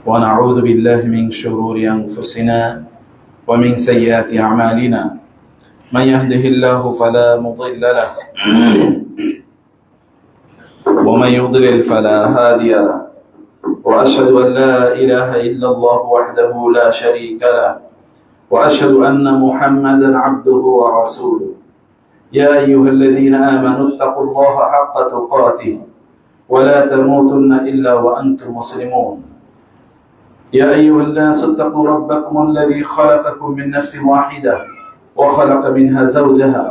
ونعوذ بالله من شرور أنفسنا ومن سيئات أعمالنا من يهده الله فلا مضل له ومن يضلل فلا هادي له وأشهد أن لا إله إلا الله وحده لا شريك له وأشهد أن محمدا عبده ورسوله يا أيها الذين آمنوا اتقوا الله حق تقاته ولا تموتن إلا وأنتم مسلمون يا أيها الناس اتقوا ربكم الذي خلقكم من نفس واحدة وخلق منها زوجها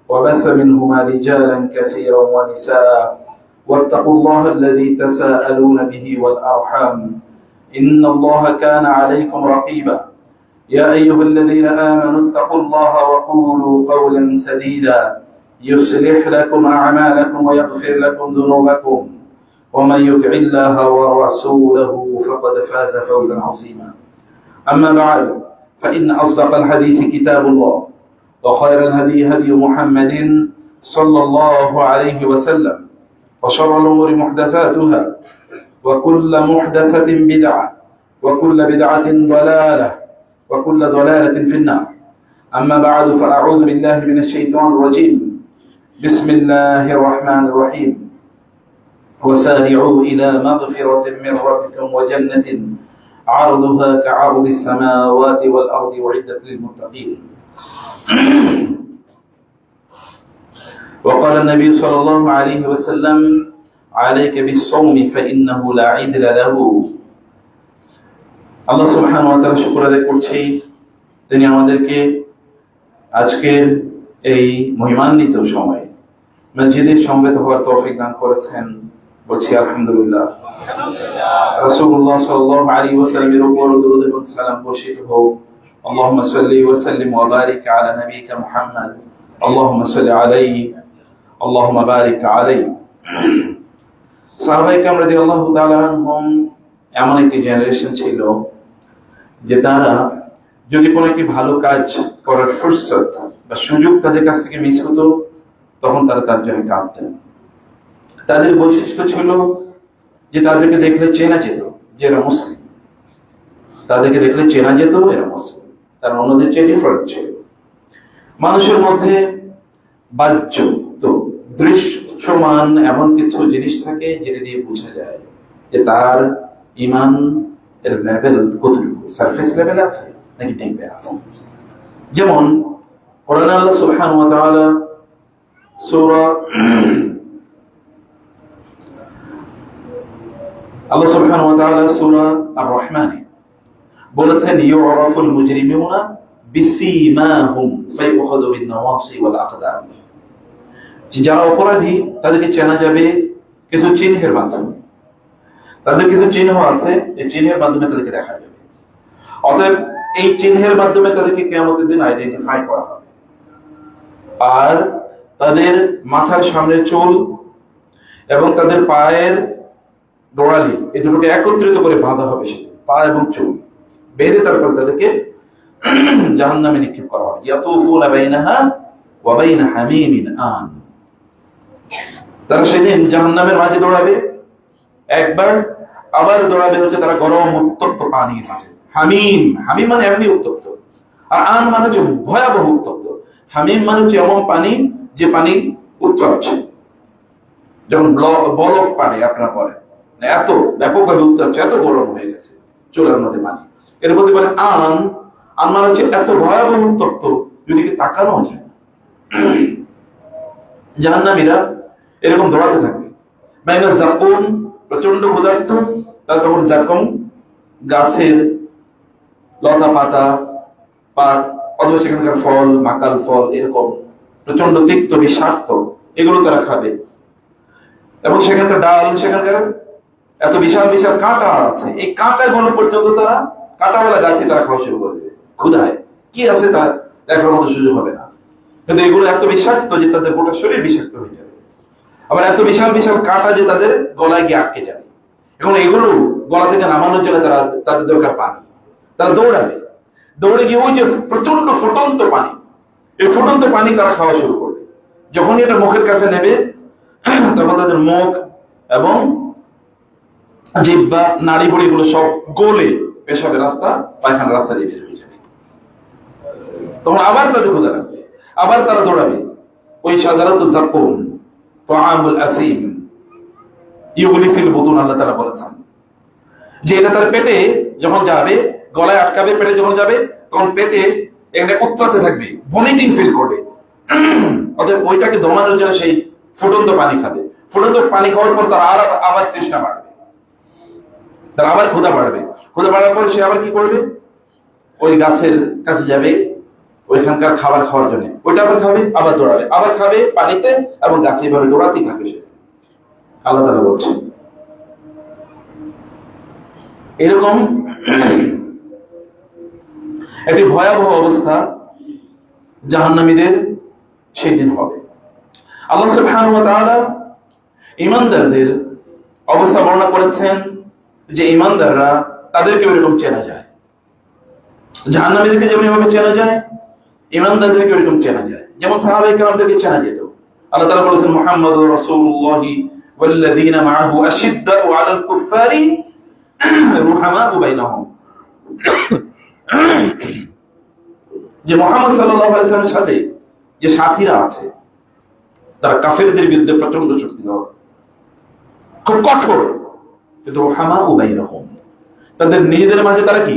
وبث منهما رجالا كثيرا ونساء واتقوا الله الذي تساءلون به والأرحام إن الله كان عليكم رقيبا يا أيها الذين آمنوا اتقوا الله وقولوا قولا سديدا يصلح لكم أعمالكم ويغفر لكم ذنوبكم ومن يطع الله ورسوله فقد فاز فوزا عظيما أما بعد فإن أصدق الحديث كتاب الله وخير الهدي هدي محمد صلى الله عليه وسلم وشر الأمور محدثاتها وكل محدثة بدعة وكل بدعة ضلالة وكل ضلالة في النار أما بعد فأعوذ بالله من الشيطان الرجيم بسم الله الرحمن الرحيم وسارعوا إلى مغفرة من ربكم وجنة عرضها كعرض السماوات والأرض وعدت للمتقين وقال النبي صلى الله عليه وسلم عليك بالصوم فإنه لا عدل له আল্লাহ সুবহানাহু ওয়া তাআলা শুকর আদায় করছি তিনি আমাদেরকে আজকের এই মহিমান্বিত সময়ে মসজিদে সমবেত হওয়ার তৌফিক দান করেছেন বলছি আলহামদুলিল্লাহ। রাসূলুল্লাহ সাল্লাল্লাহু আলাইহি ওয়াসাল্লামের উপর দরুদ এবং সালাম বর্ষিত হোক। আল্লাহুম্মা সাল্লি ওয়া সাল্লিম ওয়া বারিক আলা নাবিয়িকা মুহাম্মদ আল্লাহুম্মা সাল্লি আলাইহি আল্লাহুম্মা বারিক আলাইহি। সাহাবায়ে কেরাম রাদিয়াল্লাহু তাআলা আনহুম এমন একটি জেনারেশন ছিল যে তারা যদি কোনো একটি ভালো কাজ করার ফুরসত বা সুযোগ তাদের কাছ থেকে মিস হতো তখন তারা তার জন্য কাঁদতেন। তাদের বৈশিষ্ট্য ছিল যে তাদেরকে দেখলে চেনা যেত যে এরা মুসলিম, তাদেরকে দেখলে চেনা যেত এরা মুসলিম, তারা অন্যদের চেয়ে ডিফারেন্ট ছিল। মানুষের মধ্যে বাহ্য তো দৃশ্যমান এমন কিছু জিনিস থাকে যেটা দিয়ে বোঝা যায় যে তার ঈমান এর লেভেল কতটুকু, সারফেস লেভেল আছে নাকি ডিপে আছে। যেমন কোরআনে আল্লাহ সুবহানাহু ওয়া তাআলা সূরা আর-রহমানে বলেছেন ইউরাফুল মুজরিমুনা বিসীমাহুম ফায়ুখাযু বিন-নওয়াসি ওয়াল আকদাম, যারা অপরাধী তাদেরকে চেনা যাবে কিছু চিহ্নের মাধ্যমে। তাদের কিছু চিহ্ন আছে, এই চিহ্নের মাধ্যমে তাদেরকে দেখা যাবে। অতএব এই চিহ্নের মাধ্যমে তাদেরকে কিয়ামতের দিন আইডেন্টিফাই করা হবে। আর তাদের মাথার সামনের চুল এবং তাদের পায়ের গোড়ালি এই দুটোকে একত্রিত করে বাঁধা হবে, সেদিন পা এবং চুল বেঁধে তারপর তাদেরকে জাহান্নামে নিক্ষেপ করা হবে। ইয়াতুফুনা বাইনাহা ওয়া বাইনা হামীমিন আন, তারা সেদিন জাহান্নামের মাঝে দৌড়াবে একবার, আবার দৌড়াবে হচ্ছে তারা গরম উত্তপ্ত পানির মাঝে। হামিম, হামিম মানে এমনি উত্তপ্ত, আর আন মানে হচ্ছে ভয়াবহ উত্তপ্ত। হামিম মানে হচ্ছে এমন পানি যে পানি উত্তরাচ্ছে, যেমন বরফ পানি আপনারা বলেন, এত ব্যাপকভাবে উত্তরাচ্ছে, এত গরম হয়ে গেছে চুলার মধ্যে পানি। এর মধ্যে বলে আন, আন মানে হচ্ছে এত ভয়াবহ উত্তপ্ত যদি তাকানো যায় না। জাহান্নামীরা এরকম দৌড়াতে থাকবে। বাইনা জাকুম, প্রচন্ড ক্ষুধার্ত, তারা তখন জাকুম গাছের লতা পাতা বা অথবা সেখানকার ফল, মাকাল ফল, এরকম প্রচন্ড তিক্ত বিষাক্ত এগুলো তারা খাবে। এবং সেখানকার ডাল, সেখানকার এত বিশাল বিশাল কাঁটা আছে, এই কাঁটাগুলো পর্যন্ত তারা কাঁটাওয়ালা গাছে তারা খাওয়া শুরু করে দেবে। ক্ষুধায় কি আছে তা দেখার মতো সুযোগ হবে না, কিন্তু এগুলো এত বিষাক্ত যে তাদের গোটা শরীর বিষাক্ত হয়ে যাবে। আবার এত বিশাল বিশাল কাঁটা যে তাদের গলায় গিয়ে আটকে যাবে। এখন এগুলো গলা থেকে নামানোর জন্য তাদের দরকার পানি। তারা দৌড়াবে, দৌড়ে গিয়ে ওই যে প্রচন্ড ফুটন্ত পানি, এই ফুটন্ত পানি তারা খাওয়া শুরু করবে। যখনই এটা মুখের কাছে নেবে তখন তাদের মুখ এবং জিহ্বা, নাড়ি ভুঁড়ি গুলো সব গলে পেশাবের রাস্তা, পায়খানার রাস্তা দিয়ে বের হয়ে যাবে। তখন আবার তাদের ক্ষুধা লাগবে, আবার তারা দৌড়াবে। ওই শাজারাতুজ যাকুম তাআমুল আসিম ইউগলি ফিল বুতুন, আল্লাহ তাআলা বলেছেন যে এটা তার পেটে যখন যাবে, গলায় আটকাবে, পেটে যখন যাবে তখন পেটে একটা উতরাতে থাকবে, ভমিটিং ফিল করবে। অতএব ওইটাকে দমানোর জন্য সেই ফুটন্ত পানি খাবে। ফুটন্ত পানি খাওয়ার পর তার আবার তৃষ্ণা বাড়বে, তার আবার ক্ষুধা বাড়বে। ক্ষুধা বাড়ার পরে সে আবার কি করবে? ওই গাছের কাছে যাবে ওইখানকার খাবার খাওয়ার জন্য, ওইটা আবার খাবে, আবার দৌড়াবে, আবার খাবে পানিতে, এবং গাছে এভাবে দৌড়াতেই থাকবে সে। আল্লাহ তাআলা বলছেন এরকম একটি ভয়াবহ অবস্থা জাহান্নামীদের সেই দিন হবে। আল্লাহ সুবহানাহু ওয়া তাআলা ঈমানদারদের অবস্থা বর্ণনা করেছেন যে ঈমানদাররা তাদেরকে এরকম চেনা যায়, জাহান্নামীদেরকে যেমন এভাবে চেনা যায়, ঈমানদারদেরকে এরকম চেনা যায়। যেমন সাহাবায়ে কেরামদেরকে চেনা যেত। আল্লাহ তাআলা বলেছেন মুহাম্মাদুর রাসূলুল্লাহি ওয়াল্লাযীনা মাআহু আশিদ্দাউ আলাল কুফফারি রুহামাউ বাইনাহুম, যে মুহাম্মদ সাল্লাল্লাহু আলাইহি ওয়াসাল্লামের সাথে যে সাথীরা আছে তারা কাফেরদের বিরুদ্ধে প্রচন্ড শক্তিধর, খুব কঠোর, কিন্তু রুহামাউ বাইনাহুম, তাদের নিজেদের মাঝে তারা কি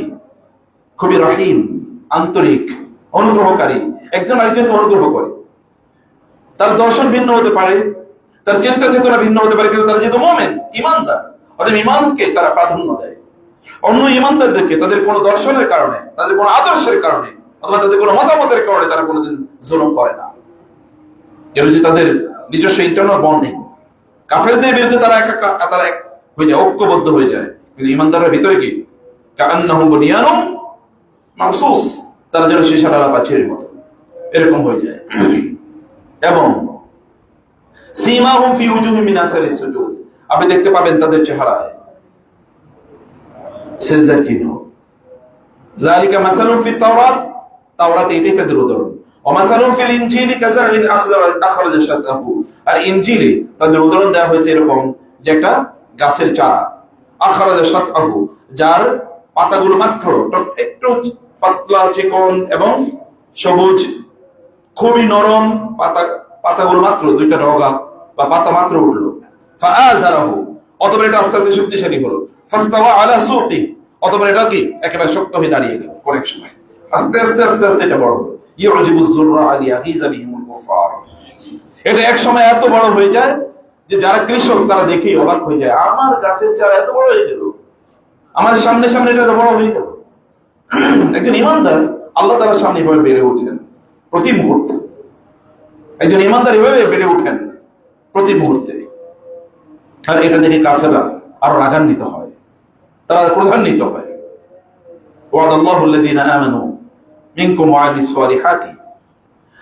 খুবই রহিম, আন্তরিক, অনুগ্রহকারী, একজন আরেকজনকে অনুগ্রহ করে। তার দর্শন ভিন্ন হতে পারে, তার চিন্তা চেতনা ভিন্ন হতে পারে, কিন্তু তারা যেহেতু মুমিন, ঈমানদার, অতএব ঈমানকে তারা প্রাধান্য দেয়। অন্য ঈমানদারদেরকে তাদের কোনো দর্শনের কারণে, তাদের কোনো আদর্শের কারণে, অথবা তাদের কোনো মতামতের কারণে তারা কোনোদিন জুলুম করে না। এটা হচ্ছে তাদের নিজস্ব ইন্টারনাল বন্ডিং। কাফেরদের বিরুদ্ধে তারা এক হয়ে যায়, ঐক্যবদ্ধ হয়ে যায়, কিন্তু ঈমানদারের ভিতরে কি কাআন্নাহুম বুনিয়ানুম মারসুস, তারা যেন সীসা ডালা পাচিরের মতো এরকম হয়ে যায়। এবং সীমাহুম ফি উজুহিহিম মিন আসারিস সুজুদ, আপনি দেখতে পাবেন তাদের চেহারায় সিজদার চিহ্ন। যালিকা মাসালুম ফিত তাওরাত, তাওরাতে এটাই তাদের উদাহরণ। ওয়া মাসালুম ফিল ইনজিলি কাযারইন আখরাজা শাতাহু, আর ইনজিলে তাদের উদাহরণ দেওয়া হয়েছে এরকম যে একটা গাছের চারা, আখরাজা শাতাহু, যার পাতাগুলো মাত্র একটু পাতলা, চিকন এবং সবুজ, খুবই নরম, পাতাগুলো মাত্র দুইটা ডগা বা পাতা মাত্র উঠলো। ফাআযারাহু, অতঃপর এটা আস্তে আস্তে শক্তিশালী হলো। ফাস্তাওয়া আলা সুকি, অতঃপর এটা কি একেবারে শক্ত হয়ে দাঁড়িয়ে গেল। অনেক সময় আস্তে আস্তে আস্তে আস্তে এটা বড় হলো। ইউজিবুজ যুররা লিয়াগীযা বিহিমুল কুফার, এটা এক সময় এত বড় হয়ে যায় যে যারা কৃষক তারা দেখেই অবাক হয়ে যায়, আমার গাছের চারা এত বড় হয়ে গেল, আমার সামনে সামনে এটা এত বড় হয়ে গেল। একজন ঈমানদার আল্লাহ তাআলার সামনে এভাবে বেড়ে উঠলেন প্রতি মুহূর্তে, একজন ঈমানদার এভাবে বেড়ে উঠেন প্রতি মুহূর্তে। আর এটা দেখে কাফেররা আরো রাগান্বিত হয়, তারা ক্রোধান্বিত হয়। ওয়াদাল্লাহু আল্লাযীনা আমানু মিনকুম ওয়া আমিলুস সালিহাতি,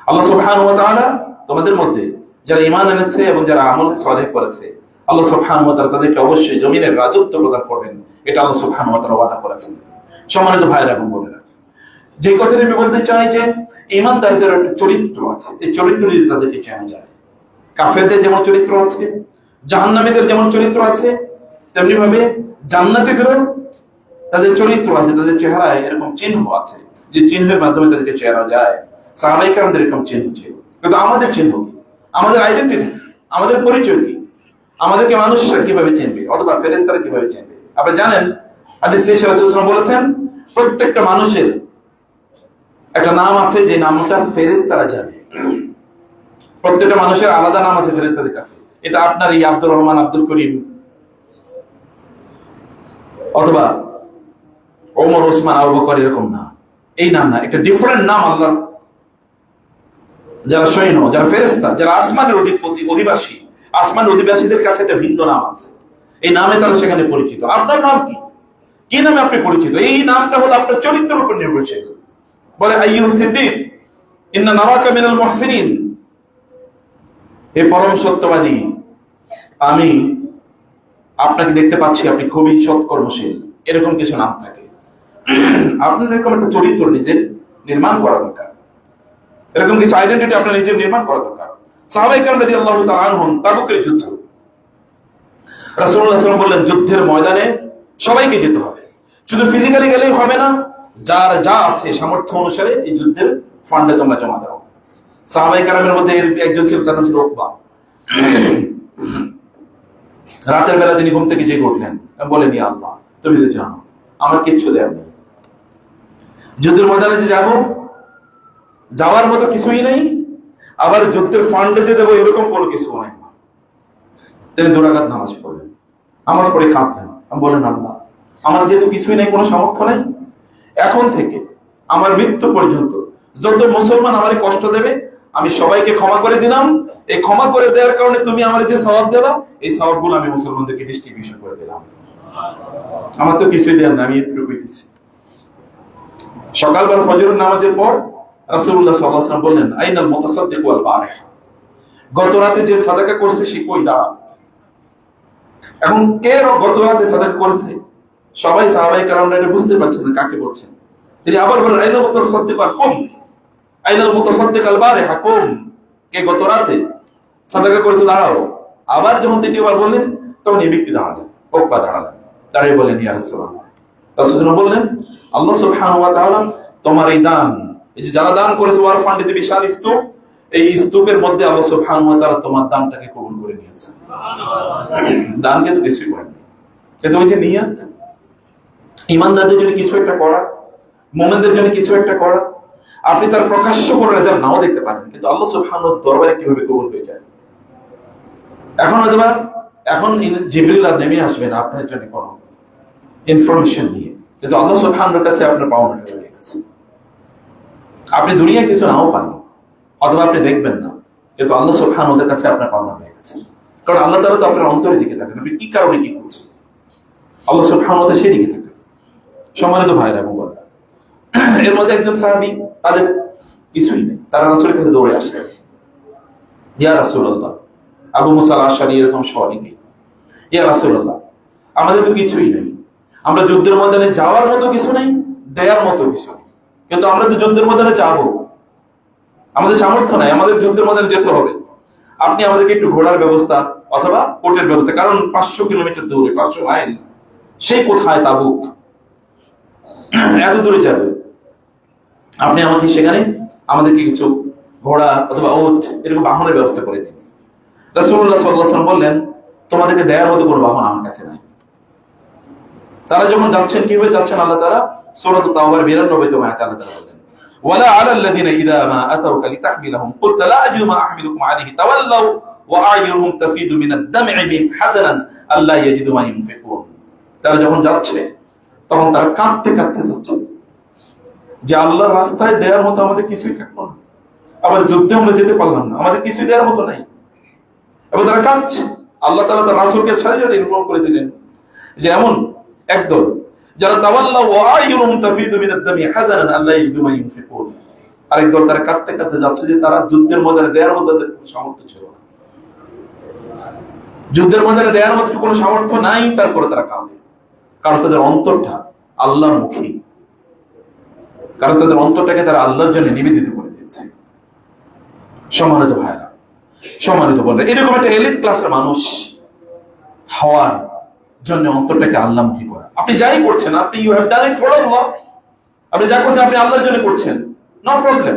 আল্লাহ সুবহানাহু ওয়া তাআলা তোমাদের মধ্যে যারা ঈমান এনেছে এবং যারা আমল সালেহ করেছে, আল্লাহ সুবহানাহু ওয়া তাআলা তাদেরকে অবশ্যই জমিনের রাজত্ব প্রদান করবেন, এটা আল্লাহ সুবহানাহু ওয়া তাআলা ওয়াদা করেছেন। সম্মানিত ভাইরা এবং বোনেরা, যে কথাটি আমি বলতে চাই যে ঈমানদারদের একটা চরিত্র আছে, এই চরিত্র দিয়ে তাদেরকে চেনা যায়। কাফেরদের যেমন চরিত্র আছে, জাহান্নামীদের যেমন চরিত্র আছে, তেমনি ভাবে জান্নাতীদেরও তাদের চরিত্র আছে, তাদের চেহারায় এরকম চিহ্ন আছে, যে চিহ্নের মাধ্যমে তাদেরকে চেনা যায়। সাহাবায়ে কেরামদের এরকম চিহ্ন ছিল, কিন্তু আমাদের চিহ্ন কি, আমাদের আইডেন্টিটি, আমাদের পরিচয় কি, আমাদেরকে মানুষরা কিভাবে চিনবে, অথবা ফেরেশতারা কিভাবে চিনবে? আপনারা জানেন হাদিসে রাসূলুল্লাহ সাল্লাল্লাহু আলাইহি ওয়াসাল্লাম বলেছেন প্রত্যেকটা মানুষের একটা নাম আছে, যে নামটা ফেরেশতারা জানে। প্রত্যেকটা মানুষের আলাদা নাম আছে ফেরেশতাদের কাছে। এটা আপনার এই আব্দুর রহমান, আব্দুল করিম, অথবা ওমর, ওসমান, আবু বকর এরকম না, এই নাম না, একটা ডিফারেন্ট নাম আল্লাহ। যারা সৈন্য, যারা ফেরেশতা, যারা আসমানের অধিবাসী, আসমানের অধিবাসীদের কাছে একটা ভিন্ন নাম আছে, এই নামে তারা সেখানে পরিচিত। আপনার নাম কি, কি নামে আপনি পরিচিত? এই নামটা হলো আপনার চরিত্রের উপর নির্ভরশীল। বলে আইয়ুহা সিদ্দিক ইন্না নারাকা মিনাল মুহসিনিন, হে পরম সত্যবাদী, আমি আপনাকে দেখতে পাচ্ছি আপনি খুবই সৎকর্মশীল, এরকম কিছু নাম থাকে। আপনার এরকম একটা চরিত্র নিজের নির্মাণ করা দরকার, এরকম কিছু আইডেন্টিটি আপনার নিজের নির্মাণ করা দরকার। সাহাবায়ে কেরাম রাদিয়াল্লাহু তাআলা আনহুম তাবুকের যুদ্ধ, রাসূলুল্লাহ সাল্লাল্লাহু আলাইহি ওয়াসাল্লাম বললেন, যুদ্ধের ময়দানে সবাইকে যেতে হবে, শুধু ফিজিক্যালি গেলেই হবে না, যার যা আছে সামর্থ্য অনুসারে এই যুদ্ধের ফান্ডে তোমরা জমা দাও। সাহাবায়ে কেরামের মধ্যে একজন ছিল, তার নাম ছিল উকবা। রাতের বেলা তিনি ঘুম থেকে জেগে উঠলেন, বলেন, ইয়া আল্লাহ, তুমি তো জানো আমার কিচ্ছু দেওয়ার নেই, যুদ্ধের ময়দানে যে যাবো, যাওয়ার মতো কিছুই নেই, আবার যুদ্ধের ফান্ডে যে দেবো এরকম কোনো কিছু নাই। তিনি 2 রাকাত নামাজ পড়লেন, নামাজ পড়ে কাঁদলেন, বলেন, আল্লাহ, আমার যেহেতু কিছুই নেই, কোনো সামর্থ্য নেই, এখন থেকে আমার মৃত্যু পর্যন্ত যত মুসলমান আমারে কষ্ট দেবে আমি সবাইকে ক্ষমা করে দিলাম। এই ক্ষমা করে দেওয়ার কারণে তুমি আমার যে সওয়াব দেবা, এই সওয়াবগুলো আমি মুসলমানদেরকে ডিস্ট্রিবিউশন করে দিলাম। আমার তো কিছুই দেন না, আমি এতটুকু দিচ্ছি। সকালবেলা ফজরের নামাজের পর রাসূলুল্লাহ সাল্লাল্লাহু আলাইহি ওয়াসাল্লাম বললেন, আইনাল মুতাসাদ্দিক ওয়াল বারিহা, গত রাতে যে সাদাকা করছে সে কই, দাঁড়া। এখন কে গত রাতে সাদাকা করেছে? সবাই সাহাবায়ে কেরামরা এটা বুঝতে পারছেন না কাকে বলছেন। তিনি আবার বলেন, আইনাল মুতাসাদ্দিক ওয়াল কুম, আইনাল মুতাসাদ্দিক আল বারিহা কুম, কে গত রাতে সাদাকা করেছে, দাঁড়াও। আবার যখন দ্বিতীয়বার বললেন, তখন এই ব্যক্তি দাঁড়ালেন, উকবা দাঁড়ালেন, দাঁড়িয়ে বলেন, ইয়া রাসূলুল্লাহ। রাসূলুল্লাহ বললেন, আল্লাহ সুবহানাহু ওয়া তাআলা তোমার এই দান, এই যে যারা দান করেছে ওয়ার ফান্ডে যে বিশাল স্তূপ, এই স্তূপের মধ্যে আল্লাহ সুবহানাহু ওয়া তাআলা তোমার দানটাকে কবুল করে নিয়েছেন। দান কিন্তু কিছুই করেননি, কিন্তু ওই যে নিয়ত, ঈমানদারদের জন্য কিছু একটা করা, মুমিনদের জন্য কিছু একটা করা, আপনি তার প্রকাশ্য করে রেজাল্ট নাও দেখতে পারেন, কিন্তু আল্লাহ সুবহানাহু ওয়া তাআলার দরবারে কিভাবে কবুল হয়ে যায়। এখন জিবরিল আর নেমে আসবেন আপনার জন্য কোনো ইনফরমেশন নিয়ে, কিন্তু আল্লাহ সুবহানাহু ওয়া তাআলার কাছে আপনার পাওনা হয়ে গেছে। আপনি দুনিয়ায় কিছু নাও পান, অথবা আপনি দেখবেন না, কিন্তু আল্লাহ সুবহানাহু ওয়া তাআলার কাছে আপনার পাওনা হয়ে গেছে। কারণ আল্লাহ তাআলা তো আপনার অন্তরের দিকে থাকেন, আপনি কি কারণে কি করছেন, আল্লাহ সুবহানাহু ওয়া তাআলা সেই দিকে থাকেন। সম্মানিত ভাইরা এবং বোনেরা, এর মধ্যে একজন সাহাবী, তাদের কিছুই নেই, তারা রাসূলের কাছে দৌড়ে আসে, ইয়া রাসূলুল্লাহ, আবু মুসা আল-আশআরী এরকম সবাইকে, ইয়া রাসূলুল্লাহ, আমাদের তো কিছুই নেই, আমরা যুদ্ধের ময়দানে যাওয়ার মতো কিছু নেই, দেয়ার মতো কিছু নেই, কিন্তু আমরা তো যুদ্ধের ময়দানে যাবো, আমাদের সামর্থ্য নাই, আমাদের যুদ্ধের ময়দানে যেতে হবে, আপনি আমাদেরকে একটু ঘোড়ার ব্যবস্থা অথবা কোটের ব্যবস্থা, কারণ 500 কিলোমিটার দূরে, 500 মাইল, সেই কোথায় তাবুক, এত দূরে যাবে, আপনি আমাকে সেখানে আমাদেরকে কিছু ঘোড়া অথবা উট এরকম বাহনের ব্যবস্থা করে দিন। রাসূলুল্লাহ সাল্লাল্লাহু আলাইহি ওয়াসাল্লাম বললেন, তোমাদেরকে দেয়ার মতো কোনো বাহন আমার কাছে নাই। তারা যখন যাচ্ছেন, কিভাবে যাচ্ছেন, আল্লাহ তাআলা সূরা তাওবার 92 আয়াতে আল্লাহ তাআলা বলেন, ওয়ালা আলাল্লাযিনা ইযা মা আতাউকা লিতাহমিলাহুম কুলতা লা আজিদু মা আহমিলুকুম আলাইহি তাওয়াল্লাউ ওয়া আ'য়ুনুহুম তাফিদু মিনাদ দাম'i হাযানান আল্লা ইয়াজিদু মা ইউনফিকুন। তারা যখন যাচ্ছে তখন তারা কাঁদতে কাঁদতে যাচ্ছে যে আল্লাহর রাস্তায় দেওয়ার মতো আমাদের কিছুই থাকলো না, আবার যুদ্ধে আমরা যেতে পারলাম না, আমাদের কিছুই দেওয়ার মতো নাই, এবং তারা কাঁদছে। আল্লাহ তাআলা তার রাসূলকে সাথে সাথে ইনফর্ম করে দিলেন যে এমন একদল যারা তাওয়াল্লাউ ওয়া আ'য়ুনুহুম তাফিদু মিনাদ দাম'i হাযানান আল্লা ইয়াজিদু মা ইউনফিকুন, আরেক দল তারা কাঁদতে কাঁদতে যাচ্ছে যে তারা যুদ্ধের ময়দানে দেওয়ার মতো সামর্থ্য ছিল না, যুদ্ধের ময়দানে দেওয়ার মতো কোনো সামর্থ্য নাই, তারপরে তারা কাঁদে, কারণ তাদের অন্তরটা আল্লাহমুখী, কারণ তাদের অন্তরটাকে তারা আল্লাহর জন্য নিবেদিত করে দিয়েছে। সম্মানিত ভাইরা, সম্মানিত বোনেরা, এরকম একটা এলিট ক্লাসের মানুষ হওয়ার জন্য অন্তরটাকে আল্লাহমুখী করা। আপনি যাই করছেন, আপনি you have done it for Allah, আপনি যা করছেন আপনি আল্লাহর জন্য করছেন, নো প্রবলেম।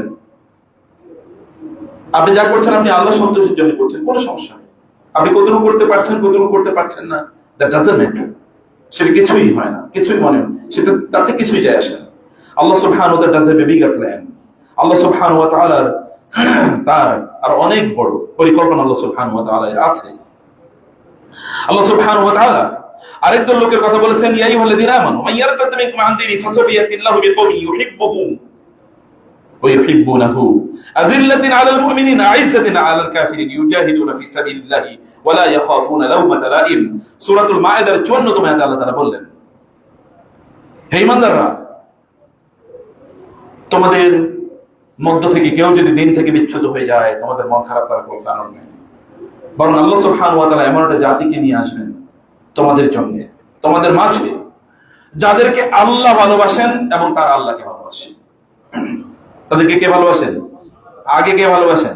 আপনি যা করছেন আপনি আল্লাহ সন্তোষের জন্য করছেন, কোনো সমস্যা নেই। আপনি কতটুকু করতে পারছেন, কতটুকু করতে পারছেন না, দ্যাট ডাজন্ট ম্যাটার, সেটা কিছুই হয় না, কিছুই মনে হয় সেটা, তাতে কিছুই যায় আসে না। আল্লাহ সুবহানাহু ওয়া তাআলা does have a bigger plan. Allah সুবহানাহু ওয়া তাআলার তার আর অনেক বড় পরিকল্পনা আল্লাহ সুবহানাহু ওয়া তাআলার আছে। আল্লাহ সুবহানাহু ওয়া তাআলা আরেকজন লোকের কথা বলেছেন, ইয়া আইয়ুহাল্লাযীনা আমানু মান ইয়ারতাদ মিনকুম আন দীনি ফাসাউফা ইয়াতিল্লাহু বিকওমিন ইউহিব্বুহুম ওয়া ইউহিব্বুনাহু আযিল্লাতিন আলাল মুমিনিনা আ'ইজ্জাতিন আলাল কাফিরিন ইউজাহিদুনা ফি সাবিলিল্লাহি ওয়া লা ইয়াখাফুনা লাওমাতা লাইম। সূরাতুল মায়েদার 54 আয়াতে আল্লাহ তাআলা বললেন, হে ঈমানদাররা, তোমাদের মধ্য থেকে কেউ যদি দিন থেকে বিচ্যুত হয়ে যায়, তোমাদের মন খারাপ করার কোনো কারণ নেই, বরং আল্লাহ সুবহানাহু ওয়া তাআলা এমন একটা জাতিকে নিয়ে আসবেন তোমাদের জন্য, তোমাদের মাঝে, যাদেরকে আল্লাহ ভালোবাসেন এবং তারা আল্লাহকে ভালোবাসেন। তাদেরকে কে ভালোবাসেন? আগে কে ভালোবাসেন?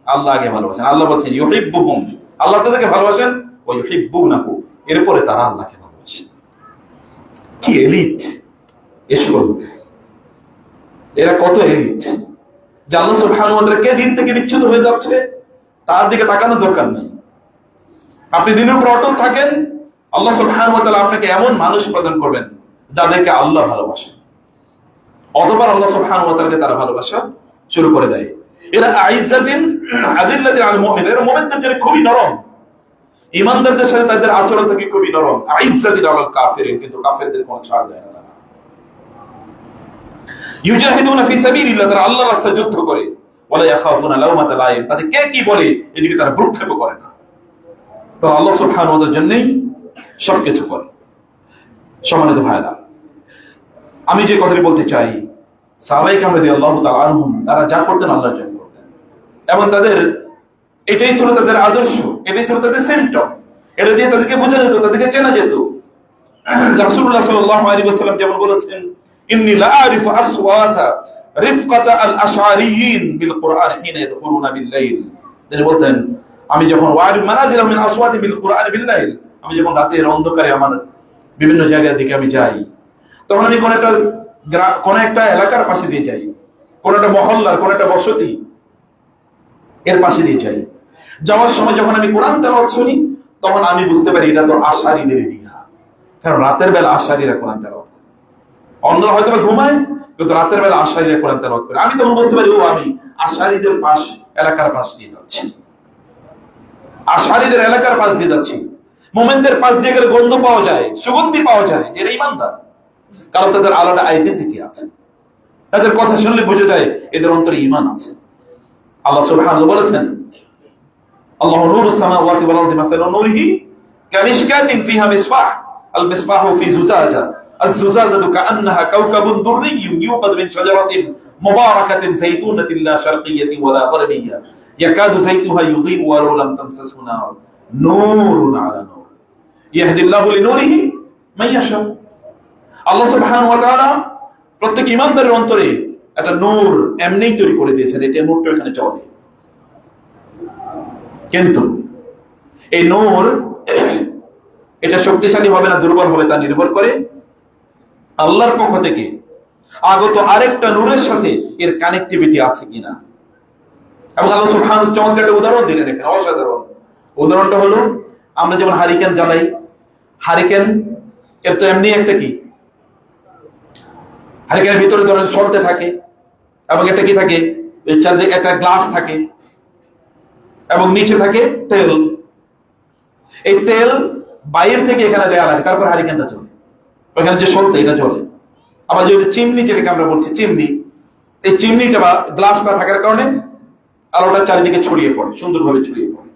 আল্লাহ আগে ভালোবাসেন। আল্লাহ বলছেন ইউহিব্বুহুম, আল্লাহ তাদেরকে ভালোবাসেন, ওয়া ইউহিব্বুনাহু, এরপরে তারা আল্লাহকে ভালোবাসে। কি এলিট এসব লোক, এরা কত এলিট যে আল্লাহ সুবহানাহু ওয়া তাআলা কে দিন থেকে বিচ্যুত হয়ে যাচ্ছে তার দিকে তাকানোর দরকার নেই। আপনি দিনের উপর অটল থাকেন, আল্লাহ সুবহানাহু ওয়া তাআলা আপনাকে এমন মানুষ প্রদান করবেন যাদেরকে আল্লাহ ভালোবাসেন, অতঃপর আল্লাহ সুবহানাহু ওয়া তাআলাকে তারা ভালোবাসা শুরু করে দেয়। এরা আইজ্জাতিন আযিল্লাতিন আল মুমিন, এরা মুমিনদের জন্য খুবই নরম, ঈমানদারদের সাথে তাদের আচরণ থেকে খুবই নরম। আইজ্জাতিন আলাল কাফিরিন, কিন্তু কাফেরদের কোনো ছাড় দেয় না তারা। ইউজাহিদুনা ফি সাবিলিল্লাহ, তারা আল্লাহর রাস্তায় যুদ্ধ করে। ওয়ালা ইয়াখাফুনা লাওমাতা লাইম, তাদের কে কি বলে এদিকে তারা ভ্রুক্ষেপ করে না। তারা আল্লাহ সুবহানাহু ওয়া তাআলার জন্যই সবকিছু করে। সম্মানিত ভাইরা, আমি যে কথাটি বলতে চাই, সাহাবায়ে কেরাম রাদিয়াল্লাহু তাআলা আনহুম তারা যা করতেন আল্লাহর জন্য করতেন, এবং তাদের এটাই ছিল তাদের আদর্শ, এটাই ছিল তাদের সিম্পটম। এটা দিয়ে তাদেরকে বোঝা যেত, তাদেরকে চেনা যেত। রাসূলুল্লাহ সাল্লাল্লাহু আলাইহি ওয়াসাল্লাম যেমন বলেছেন, ইন্নী লা আরিফু আসওয়াতা রিফকাতা আল আশআরিয়িন বিল কুরআন হিনা ইয়াদখুলুনা বিল লাইল। তিনি বলতেন, আমি যখন ওয়ারিফ মানাজিলা মিন আসওয়াতি বিল কুরআন বিল লাইল, আমি যখন রাতের অন্ধকারে আমার বিভিন্ন জায়গার দিকে আমি যাই, তখন আমি কোন একটা এলাকার পাশে দিয়ে যাই, কোন একটা মহল্লার, কোন একটা বসতি এর পাশে দিয়ে যাই। যাওয়ার সময় যখন আমি কোরআন তেলাওয়াত শুনি, তখন আমি বুঝতে পারি এটা তো আশআরীদের এরিয়া, কারণ রাতের বেলা আশআরীরা কোরআন তেলাওয়াত করে। অন্যরা হয়তো ঘুমায়, কিন্তু রাতের বেলা আশআরীরা কোরআন তেলাওয়াত করে। আমি তখন বুঝতে পারি, ও আমি আশআরীদের পাশ, এলাকার পাশ দিয়ে যাচ্ছি, আশআরীদের এলাকার পাশ দিয়ে যাচ্ছি। মুমিনদের পাশ দিয়ে গেলে গন্ধ পাওয়া যায়, সুগন্ধি পাওয়া যায় যে এরা ঈমানদার, কারণ তাদের আলাদা আইডেন্টিটি আছে। তাদের কথা শুনলে বোঝা যায় এদের অন্তরে ঈমান আছে। আল্লাহ সুবহানাহু বলেছেন, আল্লাহু নূরুস সামাওয়াতি ওয়াল আরদি মাসালু নূরিহি কামিশকাতিন ফিহা মিসবাহ আল মিসবাহু ফি জুজাজা আয-জুজাজাতু কাআন্নাহা কাওকাবুন দুররিয়্যুন ইউকাদু মিন শাজারাতিন মুবারাকাতিন যাইতুনাতিন লা শারকিয়্যাতিন ওয়ালা গরবিয়্যা ইয়াকাদু যাইতুহা ইউযিবু ওয়ালাউ লাম তামসাসহু নার নূরুন আলা নূর ইয়াহদিল্লাহু লিনূরিহি মান ইয়াশা। আল্লাহ সুবহানাহু ওয়া তাআলা প্রত্যেক ঈমানদারের অন্তরে একটা নূর এমনিই তৈরি করে দিয়েছেন, এটা নূরটা এখানে চলে। কিন্তু এই নূর এটা শক্তিশালী হবে না দুর্বল হবে তা নির্ভর করে আল্লাহর পক্ষ থেকে আগত আরেকটা নূরের সাথে এর কানেক্টিভিটি আছে কিনা। এবং আল্লাহ সুবহানাহু ওয়া তাআলা চমৎকার একটা উদাহরণ দিলেন এখানে, অসাধারণ। উদাহরণটা হলো, আমরা যেমন হারিকেন জ্বালাই, হারিকেন এর তো এমনি একটা কি, হারিকেনের ভিতরে ধরেন সলতে থাকে, এবং একটা কি থাকে, চারদিকে একটা গ্লাস থাকে, এবং নিচে থাকে তেল। এই তেল বাইরে থেকে এখানে দেয়া লাগে, তারপর হারিকেনটা চলে, ওখানে যে সলতে এটা চলে। আবার যদি চিমনি, যেটাকে আমরা বলছি চিমনি, এই চিমনিটা বা গ্লাসটা থাকার কারণে আলোটা চারিদিকে ছড়িয়ে পড়ে, সুন্দরভাবে ছড়িয়ে পড়ে।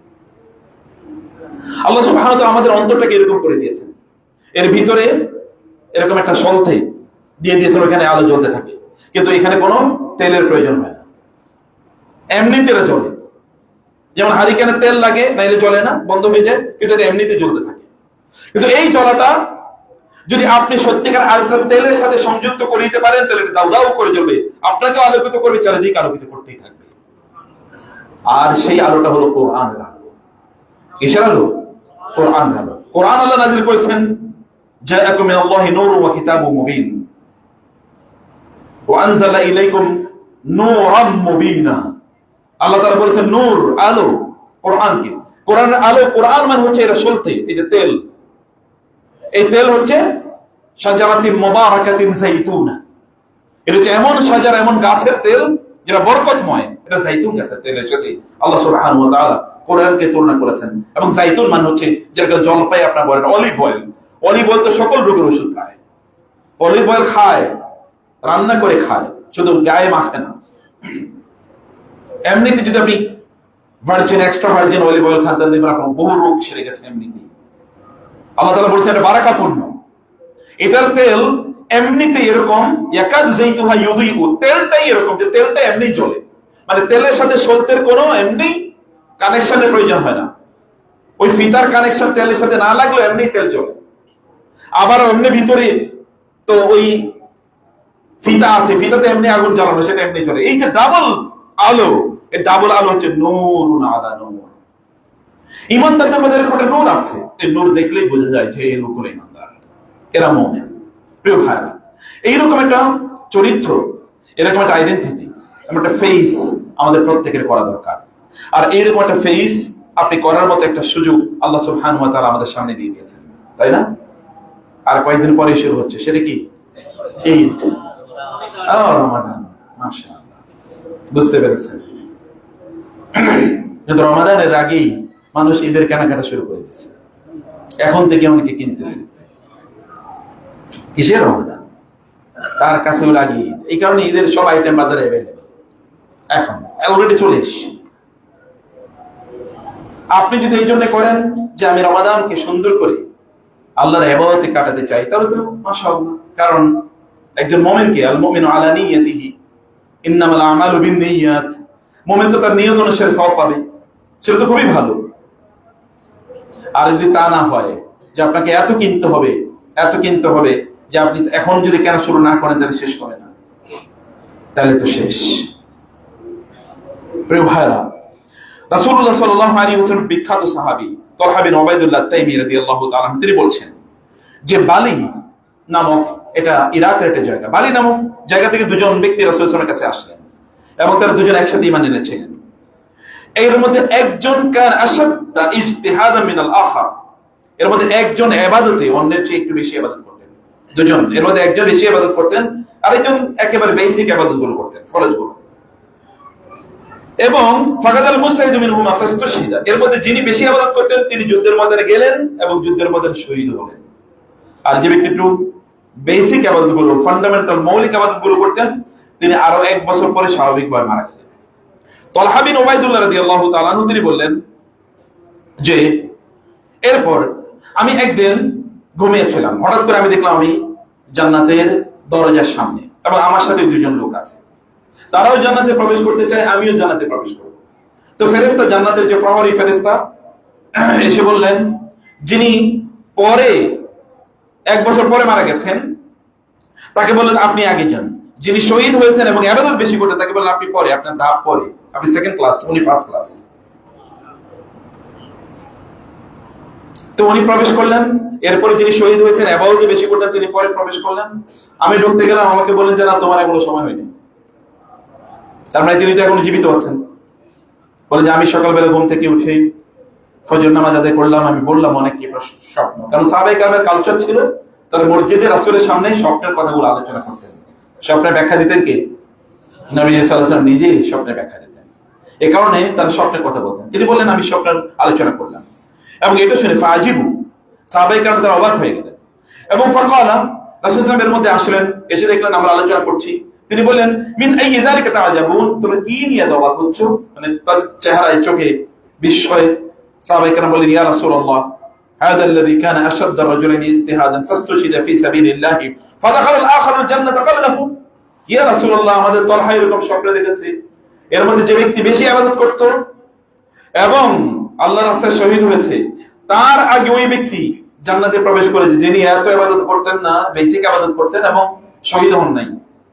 আল্লাহ সুবহানাহু ওয়া তাআলা আমাদের অন্তরটাকে এরকম করে দিয়েছেন, এর ভিতরে এরকম একটা সলতে দিয়ে দিয়েছেন, ওখানে আলো জ্বলতে থাকে, কিন্তু এখানে কোনো তেলের প্রয়োজন হয় না, এমনি তেলে জ্বলে। যেমন হারিকেনে তেল লাগে, নাইলে জ্বলে না, বন্ধ হয়ে যায়, কিন্তু এটা এমনিতে জ্বলতে থাকে। কিন্তু এই জ্বলাটা যদি আপনি সত্যিকার আরেকটা তেলের সাথে সংযুক্ত করে দিতে পারেন, তাহলে এটা দাউ দাউ করে জ্বলবে, আপনাকে আলোকিত করবে, চারিদিকে আলোকিত করতেই থাকবে। আর সেই আলোটা হলো কোরআনের আলো। কিসের আলো? কোরআনের আলো। কোরআন আল্লাহ নাযিল করেছেন, জাআকুম মিনাল্লাহি নূরুন ওয়া কিতাবুম মুবিন ওয়া আনজালা ইলাইকুম নূরাম মুবিনা। আল্লাহ তাআলা বলেছেন নূর, আলো, কোরআনকে। কোরআনের আলো, কোরআন মানে হচ্ছে এর সলতে, এই যে তেল, এই তেল হচ্ছে শাজারাতিন মুবারাকাতিন যাইতুনা। এটা হচ্ছে এমন শাজারা, এমন গাছের তেল যেটা বরকতময়, এটা যাইতুন গাছের তেলের সাথে আল্লাহ সুবহানাহু ওয়া তাআলা কোরআনকে তুলনা করেছেন। এবং যাইতুন মানে হচ্ছে যেটা জলপাই আপনার বলেন, অলিভ অয়েল। অলিভ অয়েল তো সকল রোগের ওষুধ খায়। অলিভ অয়েল খায়, রান্না করে খায়, শুধু গায়ে মাখে না। এমনিতে যদি আপনি virgin, extra virgin olive oil খান, তাহলে আপনার বহু রোগ সেরে গেছে এমনিতেই। আল্লাহ তাআলা বলেছেন এটা বারাকাপূর্ণ। এটার তেল এমনিতে এরকম, ইয়াকাদু যাইতুহা ইউযিবু, তেলটাই এরকম যে তেলটা এমনি জ্বলে, মানে তেলের সাথে সলতের কোনো এমনি কানেকশনের প্রয়োজন হয় না। ওই ফিতার কানেকশন তেলের সাথে না লাগলেও এমনি তেল জ্বলে। আবার এমনি ভিতরে তো ওই ফিতা আছে, ফিতাতে এমনি আগুন জ্বালানো, সেটা এমনি জ্বলে। এই যে ডাবল আলো, এই ডাবল আলো হচ্ছে নূরুন আলা নূর। ইমানদারদের মধ্যে এরকম একটা নূর আছে, এই নূর দেখলেই বোঝা যায় যে এই লোকগুলো ইমানদার, এরা মুমিন। প্রিয় ভাইরা, এইরকম একটা চরিত্র, এরকম একটা আইডেন্টিটি, এমন একটা ফেস আমাদের প্রত্যেকের করা দরকার। আর এইরকম একটা ফেস আপনি করার মতো একটা সুযোগ আল্লাহ সুবহানাহু ওয়া তাআলা আমাদের সামনে দিয়ে দিয়েছেন, তাই না? আর কয়েকদিন পরে শুরু হচ্ছে, সেটা কি? ঈদ, রমাদান। মাশাআল্লাহ, বুঝতে পেরেছেন? কিন্তু রমাদানের আগেই মানুষ ঈদের কেনাকাটা শুরু করে দিয়েছে, এখন থেকে অনেকে কিনতেছে। কিসের রমাদান? তার কাছেও লাগে ঈদ, এই কারণে ঈদের সব আইটেম বাজারে অ্যাভেলেবল, এখন অলরেডি চলে এসছে। আপনি যদি এই জন্য করেন যে আমি রমাদানকে সুন্দর করে আল্লাহর ইবাদতে কাটাতে চাই, তাহলে তো মাশাআল্লাহ। কারণ একজন মুমিনকে আল মুমিনু আলা নিয়াতিহি ইন্নামাল আমালু বিন্নিয়াত, মুমিন তো তার নিয়ত অনুসারে সওয়াব পাবে, সেটা তো খুবই ভালো। আর যদি তা না হয় যে আপনাকে এত কিনতে হবে, এত কিনতে হবে, যে আপনি এখন যদি কেনা শুরু না করেন তাহলে শেষ হবে না, তাহলে তো শেষ। প্রিয় ভাইরা, রাসূলুল্লাহ সাল্লাল্লাহু আলাইহি ওয়াসাল্লাম বিখ্যাত সাহাবী তালহা বিন উবাইদুল্লাহ তাইমি রাদিয়াল্লাহু তাআলা তিনি বলছেন যে বালি নামক, এটা ইরাকের একটা জায়গা, বালি নামক জায়গা থেকে দুজন ব্যক্তি রাসূল সাল্লাল্লাহু আলাইহি ওয়াসাল্লামের কাছে আসলেন এবং তারা দুজন একসাথে ঈমান এনেছিলেন। এর মধ্যে একজন কান আশাদ্দা ইজতিহাদান মিনাল আখার, এর মধ্যে একজন ইবাদতে অন্যের চেয়ে একটু বেশি ইবাদত করতেন। দুজন, এর মধ্যে একজন বেশি ইবাদত করতেন, আরেকজন একেবারে বেসিক ইবাদতগুলো করতেন, ফরজগুলো। এবং ফাকাদাল মুজতাহিদু মিনহুমা ফাস্তুশহিদা, এর মধ্যে যিনি বেশি ইবাদত করতেন তিনি যুদ্ধের ময়দানে গেলেন এবং যুদ্ধের ময়দানে শহীদ হলেন। আর যে ব্যক্তি একটু বেসিক ইবাদতগুলো, ফান্ডামেন্টাল মৌলিক ইবাদতগুলো করতেন, তিনি আরো 1 বছর পরে স্বাভাবিকভাবে মারা গেলেন। তালহা বিন উবাইদুল্লাহ রাদিয়াল্লাহু তাআলা আনহু তিনি বললেন যে এরপর আমি একদিন ঘুমিয়েছিলাম, হঠাৎ করে আমি দেখলাম আমি জান্নাতের দরজার সামনে এবং আমার সাথে দুজন লোক আছে, তারাও জান্নাতে প্রবেশ করতে চায়, আমিও জান্নাতে প্রবেশ করব। তো ফেরেশতা, জান্নাতের যে প্রহরী ফেরেশতা এসে বললেন, যিনি পরে 1 বছর পরে মারা গেছেন তাকে বললেন আপনি আগে যান, যিনি শহীদ হয়েছেন এবং ইবাদত বেশি করতেন তাকে বললেন আপনি পরে, আপনার ধাপ পরে, আপনি সেকেন্ড ক্লাস, উনি ফার্স্ট ক্লাস। তো উনি প্রবেশ করলেন, এরপরে যিনি শহীদ হয়েছেন ইবাদত বেশি করতেন তিনি পরে প্রবেশ করলেন। আমি ঢুকতে গেলাম, আমাকে বললেন যে না, তোমার এখনো সময় হয়নি। তার মানে তিনি তো এখনো জীবিত আছেন। বলে যে আমি সকালবেলা ঘুম থেকে উঠে ফজর নামাজ আদায় করলাম, আমি বললাম অনেক কি স্বপ্ন, কারণ সাহাবায়ে কেরামের কালচার ছিল তারা মসজিদে রাসূলের সামনে স্বপ্নের কথাগুলো আলোচনা করতেন। স্বপ্নের ব্যাখ্যা দিতেন কে? নবী সাল্লাল্লাহু আলাইহি ওয়াসাল্লাম নিজেই স্বপ্নের ব্যাখ্যা দিতেন, এই কারণে তারা স্বপ্নের কথা বলতেন। তিনি বললেন আমি স্বপ্নের আলোচনা করলাম, এবং এটা শুনে ফাজিবু, সাহাবায়ে কেরাম তারা অবাক হয়ে গেলেন। এবং ফাকালা, রাসূল সাল্লাল্লাহু আলাইহি ওয়াসাল্লাম এর মধ্যে আসলেন, এসে দেখলেন আমরা আলোচনা করছি। তিনি বললেন মিন আইয়ি যালিকা তাআজাবুন, তোমরা কি নিয়ে অবাক হচ্ছ? মানে তার চেহারায় চোখে বিস্ময়। সাহাবায়ে কেরাম বললেন ইয়া রাসূলুল্লাহ هذا الذي كان أشد الرجلين اجتهادا فاستشهد في سبيل الله فدخل الآخر الجنة قبله. ইয়া রাসূলুল্লাহ, আমাদের তালহা এরকম স্বপ্ন দেখেছে, এর মধ্যে যে ব্যক্তি বেশি ইবাদত করত এবং আল্লাহর রাস্তায় শহীদ হয়েছে, তার আগে ওই ব্যক্তি জান্নাতে প্রবেশ করেছে যিনি এত ইবাদত করতেন না, বেসিক ইবাদত করতেন এবং শহীদ হন নাই,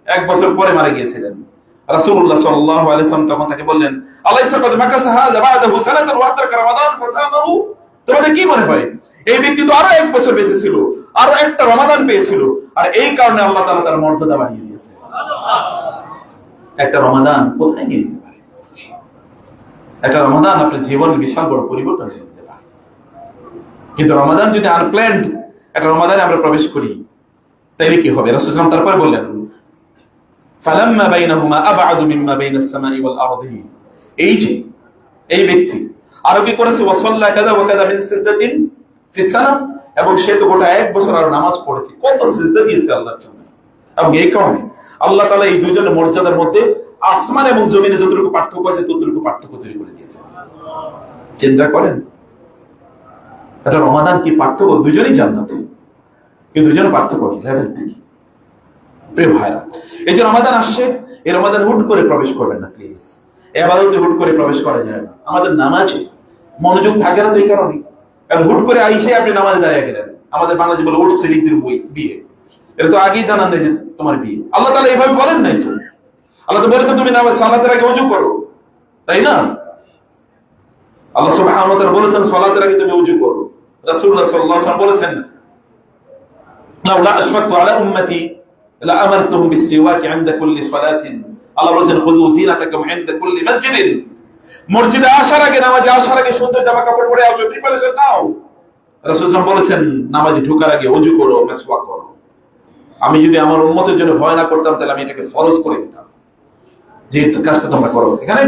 1 বছর পরে মারা গিয়েছিলেন। রাসূলুল্লাহ সাল্লাল্লাহু আলাইহি ওয়াসাল্লাম তখন তাকে বললেন আলাইসা কদ মাকাসা হাযা বা'দাহু সানাতান ওয়া আদরাকা রমাদান ফাসামাহু, তোমাদের কি মনে হয় এই ব্যক্তি তো আরো 1 বছর বেঁচে ছিল, আরো একটা রমাদান পেয়েছিল, আর এই কারণে আল্লাহ তাআলা তার মর্যাদা বাড়িয়ে দিয়েছে। একটা রমাদান কোথায় নিয়ে যেতে পারে? একটা রমাদান আপনার জীবনে বিশাল বড় পরিবর্তন এনে দিতে পারে। কিন্তু রমাদান যদি আনপ্ল্যান্ড একটা রমাদানে আমরা প্রবেশ করি তাহলে কি হবে? রাসূল সাল্লাল্লাহু আলাইহি ওয়াসাল্লাম তারপরে বললেন ফালাম্মা বাইনাহুমা আবআদু মিম্মা বাইনাস সামাই ওয়াল আরদি, এই যে এই ব্যক্তি আরো কি করেছে ওয়াসাল্লা কাযা ওয়া কাযা মিন সিজদাতিন ফিস সানা, এবং সে তো গোটা 1 বছর আর নামাজ পড়েছে, কত সিজদা দিয়েছে আল্লাহর জন্য। এবং এই কারণে আল্লাহ তাআলা এই দুইজনের মর্যাদার মধ্যে আসমান এবং জমিনে যতটুকু পার্থক্য আছে ততটুকু পার্থক্য তৈরি করে দিয়েছে। চিন্তা করেন এটা রমাদান কি পার্থক্য, দুইজনই জান্নাতে, কিন্তু দুইজনের পার্থক্য লেভেল কি? প্রিয় ভাইরা, এই যে রমাদান আসছে, এই রমাদান হুট করে প্রবেশ করবেন না প্লিজ। ইবাদতে হুট করে প্রবেশ করা যায় না। আমাদের নামাজে মনোযোগ থাকে না তো এই কারণে, কারণ হুট করে আইসে আপনি নামাজে দাঁড়িয়ে গেলেন। আমাদের বাংলাদেশে বলে উঠছে লিখদের বিয়ে, এটা তো আগেই জানান নেই যে তোমার বিয়ে। আল্লাহ তাআলা এইভাবে বলেন নাই তো, আল্লাহ তো বলেছে তুমি নামাজ সালাতের আগে ওযু করো, তাই না? আল্লাহ সুবহানাহু ওয়া তাআলা বলেছেন সালাতের আগে তুমি ওযু করো। রাসূলুল্লাহ সাল্লাল্লাহু আলাইহি ওয়াসাল্লাম বলেছেন লাউলা আশফাকতু আলা উম্মতি লা আমারতুহুম বিসসিওয়াকি ইনদা কুল্লি সালাতিন। আল্লাহ বলেছেন খুযু যিনাতাকুম ইনদা কুল্লি মসজিদিন। মসজিদে আসার আগে, নামাজে আসার আগে সুন্দর জামা কাপড় পরে আসো, প্রিপারেশন নাও। রাসূল সাল্লাল্লাহু বলেছেন নামাজে ঢোকার আগে ওযু করো, মিসওয়াক করো। আমি যদি আমার উম্মতের জন্য ভয় না করতাম তাহলে আমি এটাকে ফরজ করে দিতাম যে কাজটা তোমরা করো। এখানে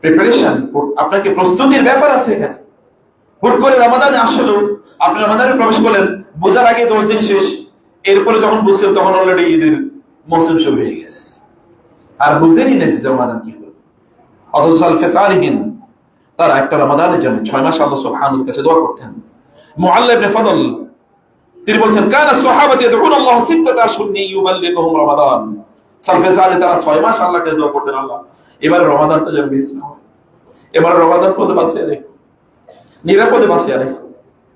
প্রিপারেশন, আপনাকে প্রস্তুতির ব্যাপার আছে এখানে। হুট করে রমাদান আসলো, আপনি রমাদানে প্রবেশ করলেন, বোঝার আগে 10 দিন শেষ, এরপরে যখন বুঝছেন তখন অলরেডি ঈদের মৌসুম শুরু হয়ে গেছে, আর বুঝলেনই না যে রমাদান কি হলো। অথচ সালফে সালিহিন তারা একটা রমাদানের জন্য 6 মাস আল্লাহ সুবহানাহু ওয়া কাছে দোয়া করতেন। মুআল্লা ইবনে ফদল তিনি বলছেন কানা সাহাবাতি ইয়াদউন আল্লাহ 6 আশহুর ইউবাল্লিগুহুম রমাদান। সালফে সালিহ তারা 6 মাস আল্লাহকে দোয়া করতেন, আল্লাহ এবার রমাদানটা যেন মিস না হয়, এবার রমাদান পদে বাঁচিয়ে রেখো, নিরাপদে বাঁচিয়ে রেখো,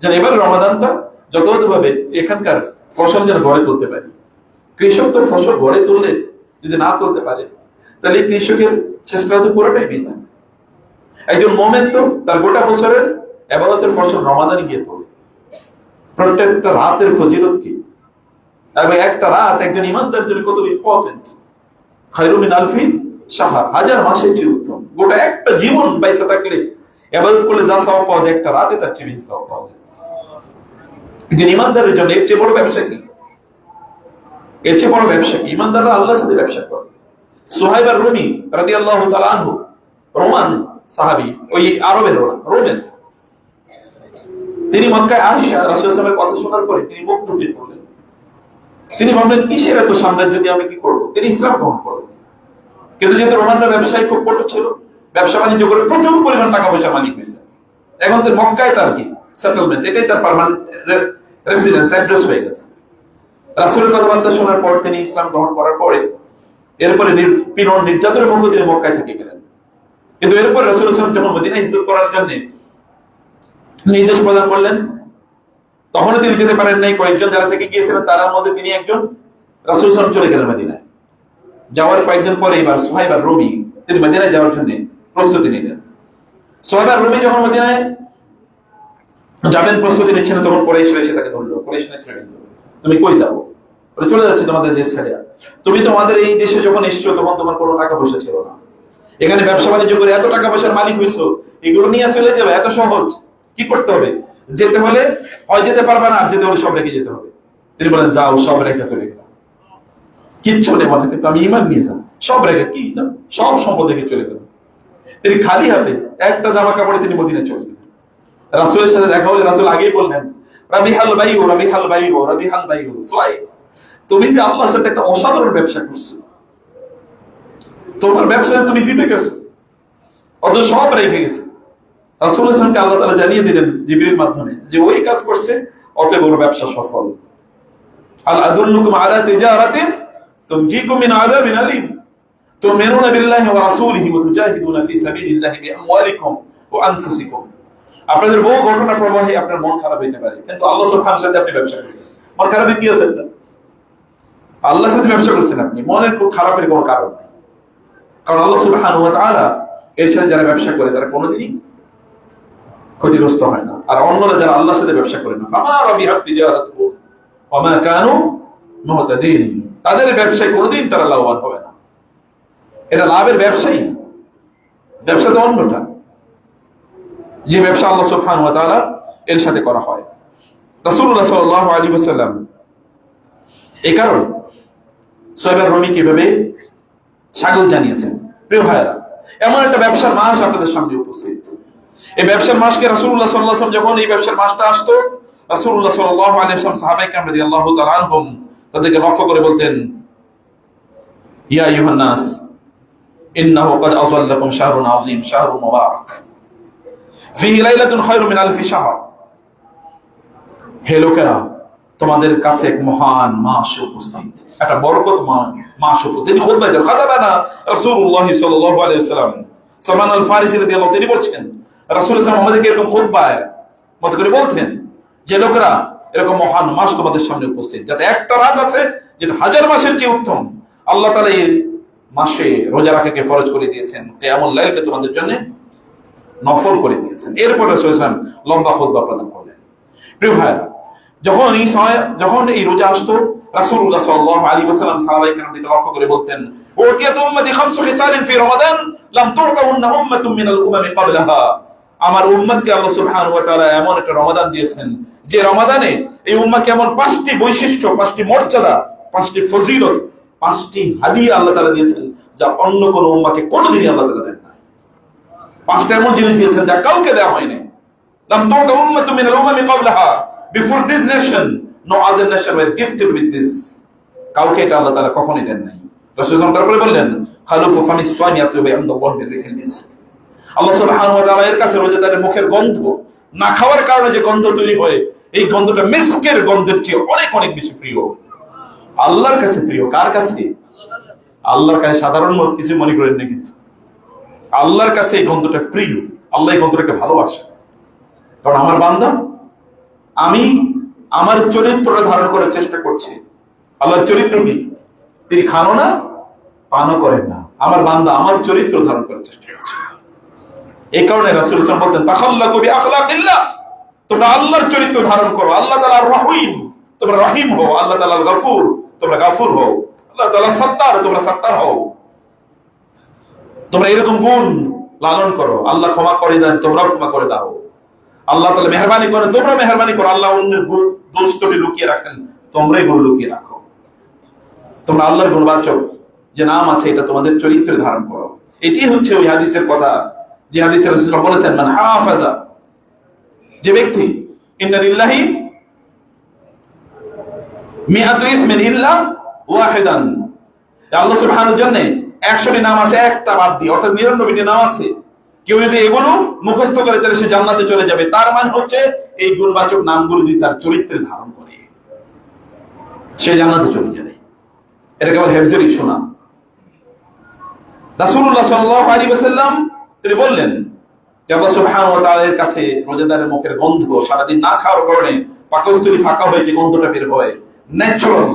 যেন এবার রমাদানটা যথাযথভাবে এখানকার ফসল যেন ঘরে তুলতে পারি। কৃষক তো ফসল ঘরে তুললে যদি না তুলতে পারে তাহলে কৃষকের চেষ্টা তো পুরোটাই বৃথা। একজন মোমেন তো তার গোটা বছরের ইবাদতের ফসল রমাদানে গিয়ে তোলে। প্রত্যেকটা রাতের ফজিলত কি, এবং একটা রাত একজন ইমানদারের জন্য কত ইম্পর্টেন্ট। খায়রু মিন আলফি শাহর, 1000 মাসের চেয়ে উত্তম। গোটা একটা জীবন বাইচা থাকলে ইবাদত করলে যা সওয়াব পাওয়া যায়, একটা রাতে তার চেয়ে বেশি সওয়াব পাওয়া যায়। একজন ইমানদারের জন্য এর চেয়ে বড় ব্যবসা কি? এর চেয়ে বড় ব্যবসা কি? ইমানদাররা আল্লাহর সাথে ব্যবসা করে। সুহাইব আর-রুমি রাদিয়াল্লাহু তাআলা আনহু, রোমান সাহাবী, ওই আরবের রোমান, তিনি মক্কায় আসা রাসূল সাল্লাল্লাহু আলাইহি ওয়াসাল্লামের কথা শোনার পরে তিনি মুগ্ধ হয়ে পড়লেন। তিনি ভাবলেন কিসের এত সাম্রাজ্য দিয়ে আমি কি করব? তিনি ইসলাম গ্রহণ করলেন। কিন্তু যেহেতু রোমানরা ব্যবসায়ী খুব কঠোর ছিল, ব্যবসা বাণিজ্য করে প্রচুর পরিমাণ টাকা পয়সার মালিক হয়েছে। এখন তো মক্কায় তার কি সেটেলমেন্ট, এটাই তার পার্মানেন্ট রেসিডেন্স, অ্যাড্রেস হয়ে গেছে। রাসূলের কথাবার্তা শোনার পর তিনি ইসলাম গ্রহণ করার পরে এরপরে নির্পীড়ন নির্যাতনের মুখে তিনি মক্কায় থেকে গেলেন। কিন্তু এরপর রাসূল সাল্লাল্লাহু আলাইহি ওয়াসাল্লাম যখন মদিনায় হিজরত করার জন্য নির্দেশ প্রদান করলেন, তখনও তিনি যেতে পারেন নাই। কয়েকজন যারা থেকে গিয়েছিলেন তার মধ্যে তিনি একজন, রাসূল সাল্লাল্লাহু আলাইহি ওয়াসাল্লাম চলে গেলেন মদিনায়। যাওয়ার কয়েকদিন পরে এবার সুহাইব আর-রুমি তিনি মদিনায় যাওয়ার জন্য প্রস্তুতি নিলেন। সুহাইব আর-রুমি যখন মদিনায় যাবেন প্রস্তুতি নিচ্ছেন, তখন কুরাইশরা এসে তাকে ধরলো। কুরাইশ নেতৃবৃন্দ, তুমি কই যাবো? বলে চলে যাচ্ছি তোমাদের দেশ ছেড়ে। তুমি তোমাদের এই দেশে যখন এসেছো তখন তোমার কোনো টাকা পয়সা ছিল না, এখানে ব্যবসা বাণিজ্য করে এত টাকা পয়সার মালিক হয়েছো, এগুলো নিয়ে চলে যাবে এত সহজ? কি করতে হবে? যেতে হলে হয় যেতে পারবে না, আর যেতে হলে সব রেখে যেতে হবে। তিনি বলেন যাও, সব রেখে চলে গেলাম, কিচ্ছু নেব না, কিন্তু আমি ঈমান নিয়ে যাব। সব রেখে কি না, সব সম্পদ রেখে চলে গেলাম। তিনি খালি হাতে একটা জামা কাপড়ে তিনি মদিনায় চলে গেলেন। রাসূলের সাথে দেখা হলে রাসূল আগেই বললেন রাবিহাল বাইউ রাবিহাল বাইউ রাবিহাল বাইউ। সুহাইব, তুমি যে আল্লাহর সাথে একটা অসাধারণ ব্যবসা করছো, তোমার ব্যবসায় তুমি জিতে গেছো, অথচ সব রেখে গেছে। রাসূল সাল্লাল্লাহু আলাইহি ওয়াসাল্লামকে আল্লাহ তাআলা জানিয়ে দিলেন জিবরিল মাধ্যমে যে ওই কাজ করছে, অতএব বড় ব্যবসা সফল। আল আদুল্লুকুম আলা তিজারাতিন তুনজিকুম মিন আযাবিন আলীম তুমিনুনা বিল্লাহি ওয়া রাসূলিহি ওয়া তুজাহিদুনা ফি সাবিলিল্লাহি বিআমওয়ালিকুম ওয়া আনফুসিকুম। আপনাদের বহু ঘটনা প্রবাহে আপনার মন খারাপ হতে পারে, কিন্তু আল্লাহ সুবহানাহু ওয়া তাআলা আপনি ব্যবসা করছেন, মন খারাপে কি আছে? আল্লাহর সাথে ব্যবসা করছেন আপনি, মনের খুব খারাপের কোনো কারণ নেই। কারণ আল্লাহ সুবহানাহু ওয়া তাআলা এর সাথে যারা ব্যবসা করে তারা কোনোদিনই ক্ষতিগ্রস্ত হয় না। আর অন্যরা যারা আল্লাহর সাথে ব্যবসা করে না, ফামা রাবিহাত তিজারাতুহুম ওয়া মা কানু মুহতাদিন, তাদের ব্যবসায় কোনোদিন তারা লাভবান হবে না। এটা লাভের ব্যবসাই, ব্যবসা তো অন্যটা, যে ব্যবসা আল্লাহ সুবহানাহু ওয়া তাআলা এর সাথে করা হয়। রাসূলুল্লাহ সাল্লাল্লাহু আলাইহি ওয়াসাল্লাম এই কারণে সুহাইব আর-রুমি কিভাবে স্বাগত জানিয়েছেন। প্রিয় ভাইরা, এমন একটা ব্যবসার মাস আপনাদের সামনে উপস্থিত। এই ব্যবসার মাসকে রাসূলুল্লাহ সাল্লাল্লাহু আলাইহি ওয়াসাল্লাম যখন এই ব্যবসার মাসটা আসতো, রাসূলুল্লাহ সাল্লাল্লাহু আলাইহি ওয়াসাল্লাম সাহাবায়ে কেরাম রাদিয়াল্লাহু তাআলা আনহুম তাদেরকে লক্ষ্য করে বলতেন, ইয়া আইয়ুহান নাস ইন্নাহু ক্বাদ আযাল্লাকুম শাহরুন আযীম শাহরুন মুবারাক ফীহি লাইলাতুন খায়রুম মিন আলফি শাহর। হে লোকেরা, তোমাদের কাছে এক মহান মাস উপস্থিত, একটা বরকত মাস উপস্থিত। তিনি খুতবা দেন, খাতাবানা রাসূলুল্লাহ সাল্লাল্লাহু আলাইহি ওয়াসাল্লাম, সালমান আল ফারিসি রাদিয়াল্লাহু, তিনি বলছেন রাসূল সাল্লাল্লাহু আলাইহি ওয়াসাল্লাম আমাদেরকে এরকম খুতবায় মত করে বলতেন যে লোকেরা, এরকম মহান মাস তোমাদের সামনে উপস্থিত, যাতে একটা রাত আছে যেটা 1000 মাসের চেয়ে উত্তম। আল্লাহ তাআলা এই মাসে রোজা রাখাকে ফরজ করে দিয়েছেন, কিয়ামুল লাইলকে তোমাদের জন্য নফল করে দিয়েছেন। এরপরে রাসূল সাল্লাল্লাহু আলাইহি ওয়াসাল্লাম লম্বা খুতবা প্রদান করলেন। প্রিয় ভাইরা, যখন এই রোজা আসতো, রাসূলুল্লাহ সাল্লাল্লাহু আলাইহি ওয়াসাল্লাম সাহাবায়ে কেরামদেরকে লক্ষ্য করে বলতেন, উতিয়াত উম্মতি খামসু খিসালিন ফি রমাদান লাম তু'তাহুন্না উম্মাতুম মিনাল উমামি ক্বাবলাহা। আমার উম্মতকে আল্লাহ সুবহানাহু ওয়া তাআলা এমন একটা রমাদান দিয়েছেন, যে রমাদানে এই উম্মাহকে এমন 5টি বৈশিষ্ট্য, 5টি মর্যাদা, 5টি ফজিলত, 5টি হাদিয়া আল্লাহ তাআলা দিয়েছেন, যা অন্য কোন উম্মাহকে কোনোদিনই আল্লাহ তাআলা দেন নাই। 5টা এমন জিনিস দিয়েছেন যা কাউকে দেওয়া হয়নি। লাম তু'তা উম্মাতুম মিনাল umami ক্বাবলাহা, before this nation no other nation were gifted with this. কাউকে এটা আল্লাহ তাআলা কখনোই দেন নাই। রাসূল সাল্লাল্লাহু আলাইহি ওয়াসাল্লাম তারপরে বললেন, খালুফু ফামিস সাইমি ইয়াতুবু ইনদাল্লাহি বিরিহিল মিস্ক। আল্লাহ সুবহানাহু ওয়া তাআলা এর কাছে রোজাদারের মুখের গন্ধ, না খাওয়ার কারণে যে গন্ধ তৈরি হয়, এই গন্ধটা মিস্কের গন্ধের চেয়ে অনেক অনেক বেশি প্রিয় আল্লাহর কাছে। প্রিয় কার কাছে? আল্লাহর কাছে। সাধারণ কিছু মনে করেন না, কিন্তু আল্লাহর কাছে এই গন্ধটা প্রিয়। আল্লাহ এই গন্ধটাকে ভালোবাসে। কারণ আমার বান্দা, আমি আমার চরিত্রটা ধারণ করার চেষ্টা করছি। আল্লাহর চরিত্র কি? তিনি খানো না, পানও করেন না। আমার বান্দা আমার চরিত্র ধারণ করার চেষ্টা করছে। এই কারণে রাসূল সাল্লাল্লাহু আলাইহি ওয়াসাল্লাম বলতেন, তাখাল্লাকু বিআখলাকিল্লাহ, তোমরা আল্লাহর চরিত্র ধারণ করো। আল্লাহ তাআলা রহিম, তোমরা রহিম হও। আল্লাহ তাআলা গফুর, তোমরা গফুর হও। আল্লাহ তাআলা সত্তার, তোমরা সত্তার হও। তোমরা এরকম গুণ লালন করো। আল্লাহ ক্ষমা করে দেন, তোমরাও ক্ষমা করে দাও। আল্লাহ তাআলা মেহেরবানি করেন, তোমরা মেহেরবানি করো। আল্লাহ অন্যের দোষ ত্রুটি লুকিয়ে রাখেন, তোমরা এগুলো লুকিয়ে রাখো। তোমরা আল্লাহর গুণবাচক যে নাম আছে, এটা তোমাদের চরিত্রে ধারণ করো। এটি হচ্ছে ওই হাদিসের কথা, যে হাদিসে রাসূলুল্লাহ বলেছেন, মান হাফাজা, যে ব্যক্তি, ইন্না লিল্লাহি মিআতু ইসমিন ইল্লা ওয়াহিদান, আল্লাহ সুবহানাহু জন্য 100টি নাম আছে, একটা বাদ দিয়ে, অর্থাৎ 99টি নাম আছে। কেউ যদি এগুলো মুখস্থ করে তাহলে সে জান্নাতে চলে যাবে। তার মানে হচ্ছে এই গুণবাচক নামগুলো যদি তার চরিত্রে ধারণ করে, সে জান্নাতে চলে যাবে। এটা কেবল হেফজের ইস্যু না। রাসূলুল্লাহ সাল্লাল্লাহু আলাইহি ওয়াসাল্লাম তিনি বললেন যে আল্লাহ সুবহানাহু ওয়া তাআলার কাছে রোজাদারের মুখের গন্ধ, সারাদিন না খাওয়ার কারণে পাকস্থলী ফাঁকা হয়ে যে গন্ধটা বের হয়, ন্যাচারাল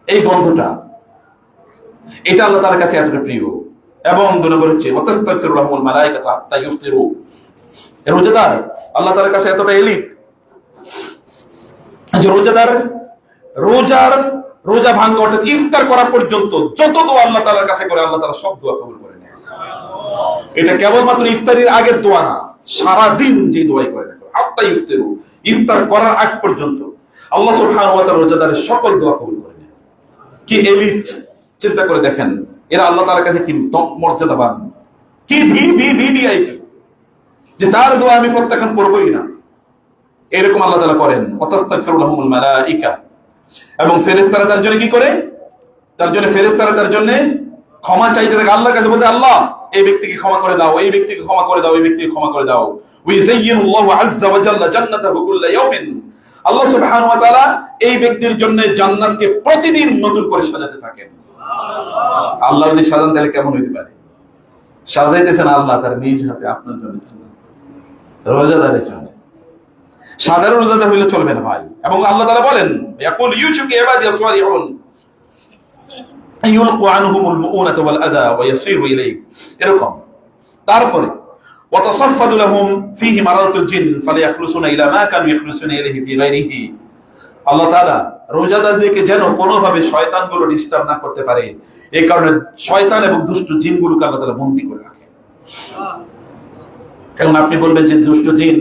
এই গন্ধটা, এটা আল্লাহ তাআলার কাছে এতটা প্রিয়। এবং 2 নম্বর হচ্ছে ওয়াতাস্তাগফিরু লাহুমুল মালায়েকাতু হাত্তা ইফতিরু, রোজাদার আল্লাহ তাআলার কাছে এতটা এলিট যে রোজাদার রোজা ভাঙা অর্থাৎ ইফতার করা পর্যন্ত যত দোয়া আল্লাহ তাআলার কাছে করে, আল্লাহ তাআলা সব দোয়া কবুল করে নেয়। এটা কেবলমাত্র ইফতারির আগের দোয়া না, সারা দিন যে দোয়াই করে হাত্তা ইফতিরু, ইফতার করার আগ পর্যন্ত আল্লাহ সুবহানাহু ওয়া তাআলা রোজাদারের সকল দোয়া কবুল করে নেয়। কি এলিট! চিন্তা করে দেখেন, এরা আল্লাহ তাআলার কাছে কি মর্যাদাবান, কি ভিভিআইপি, যে তার দোয়া আমি প্রত্যাখ্যান করবই না। এরকম আল্লাহ তাআলা করেন। ওয়াতাস্তাগফিরু লাহুমুল মালায়েকা, এবং ফেরেশতারা তার জন্য কি করে? ফেরেশতারা তার জন্য ক্ষমা চাইতে থাকে আল্লাহর কাছে, বলতে, আল্লাহ এই ব্যক্তিকে ক্ষমা করে দাও, এই ব্যক্তিকে ক্ষমা করে দাও, এই ব্যক্তিকে ক্ষমা করে দাও। ওয়াইযায়্যিনুল্লাহু আযজা ওয়া জাল্লা জান্নাতাহু কুল্লা ইয়াওমিন, আল্লাহ সুবহানাহু ওয়া তাআলা এই ব্যক্তির জন্য জান্নাতকে প্রতিদিন নতুন করে সাজাতে থাকেন। আল্লাহ যদি সাজান তাহলে কেমন হইতে পারে? সাজাইতেছেন আল্লাহ তার নিজ হাতে আপনার জন্য, রোজাদারের জন্য। সাধারণ রোজাদার হইলে চলবে না ভাই। এবং আল্লাহ তাআলা বলেন, ইয়াকুল ইউশুক ইবাদিয়াস সালিহুন আইয়ুলকু আনহুমুল মুউনাতা ওয়াল আযা ওয়া ইয়াসিরু ইলাইহি, এরকম। তারপরে ওয়াতাসাফফাদু লাহুম ফীহি মারাদাতুল জিন ফালিয়াখলুসুনা ইলা মা কানু ইয়াখলুসুনা ইলাইহি ফি গায়রিহি, আল্লাহ তাআলা রোজাদারদেরকে যেন কোনোভাবে শয়তানগুলো ডিস্টার্ব না করতে পারে, এই কারণে শয়তান এবং দুষ্ট জিনগুলোকে আল্লাহ তাআলা বন্দী করে রাখে। এখন আপনি বলবেন যে দুষ্ট জিন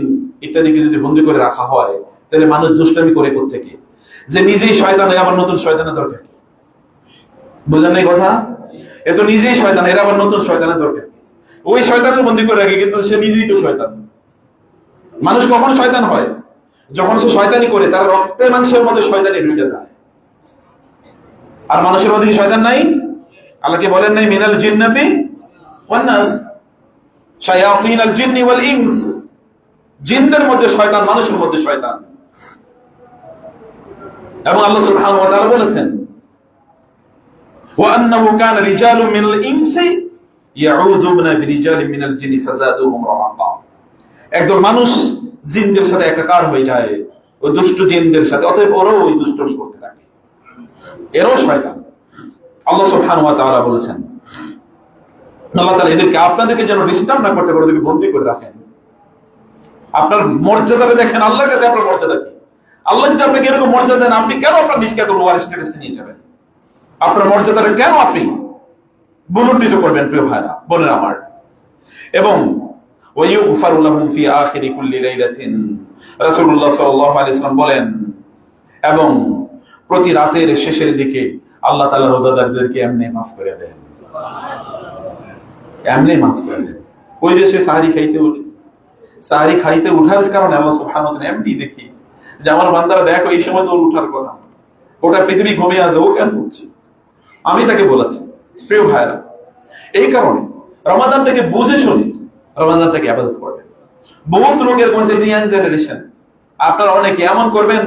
ইত্যাদিকে যদি বন্দী করে রাখা হয়, তাহলে মানুষ দুষ্টামি করে কোত্থেকে? যে নিজেই শয়তান, আবার নতুন শয়তানের দরকার কি? বুঝলেন এই কথা? এ তো নিজেই শয়তান, এর আবার নতুন শয়তানের দরকার কি? ওই শয়তানের বন্দী করে রাখে, কিন্তু সে নিজেই তো শয়তান। মানুষ কখন শয়তান হয়? যখন সে শয়তানি করে, তার রক্তে মানুষের মধ্যে শয়তানি ঢুকে যায়। আর মানুষের মধ্যে কি শয়তান নাই? আল্লাহ কি বলেন নাই, মিনাল জিন্নাতি ওয়ান নাস, শায়াতিনাল জিন্নি ওয়াল ইনস, জিনদের মধ্যে শয়তান, মানুষের মধ্যে শয়তান। এবং আল্লাহ সুবহানাহু ওয়া তাআলা বলেছেন, ওয়া আন্নাহু কানা রিজালুম মিনাল ইনসি ইয়াউযুনা বিরিজালিন মিনাল জিন্নি ফাযাদুহুম রাহাকা, একদল মানুষ জিনদের সাথে একাকার হয়ে যায়, ওই দুষ্ট জিনদের সাথে, অতএব ওরাও ওই দুষ্টমি করতে থাকে, এরাও শয়তান। আল্লাহ সুবহানাহু ওয়া তাআলা বলেছেন, আল্লাহ তাআলা এদেরকে আপনাদেরকে যেন ডিস্টার্ব না করতে পারে, ওদেরকে বন্দী করে রাখেন। আপনার মর্যাদাটা দেখেন, আল্লাহর কাছে আপনার মর্যাদা কি? আল্লাহ যদি আপনাকে এরকম মর্যাদা দেন, আপনি কেন আপনার নিজকে এত লোয়ার স্ট্যাটাসে নিয়ে যাবেন? আপনার মর্যাদাটা কেন আপনি বুলুণ্ঠিত করবেন? প্রিয় ভাইরা, বোনেরা আমার। এবং ওয়ায়ুগফারু লাহুম ফি আখিরি কুল্লি লাইলাতিন, রাসূলুল্লাহ সাল্লাল্লাহু আলাইহি ওয়াসাল্লাম বলেন, এবং প্রতি রাতের শেষের দিকে আল্লাহ তাআলা রোজাদারদেরকে এমনি মাফ করে দেন, এমনি মাফ করে দেন। ওই যে সে সাহারি খাইতে উঠে, সাহারি খাইতে উঠার কারণে আল্লাহ সুবহানাহু ওয়া তাআলা এমনি দেখি যে আমার বান্দারা দেখো এই সময় তো ওর উঠার কথা, ওটা পৃথিবী ঘুমিয়ে আছে, ও কেন উঠছে? আমি তাকে বলেছি। প্রিয় ভাইরা, এই কারণে রমাদানটাকে বুঝে শুনে রমাদানটাকে ইবাদত করবেন। বহুত লোকের মধ্যে ইয়াং জেনারেশন, আপনারা অনেকে এমন করবেন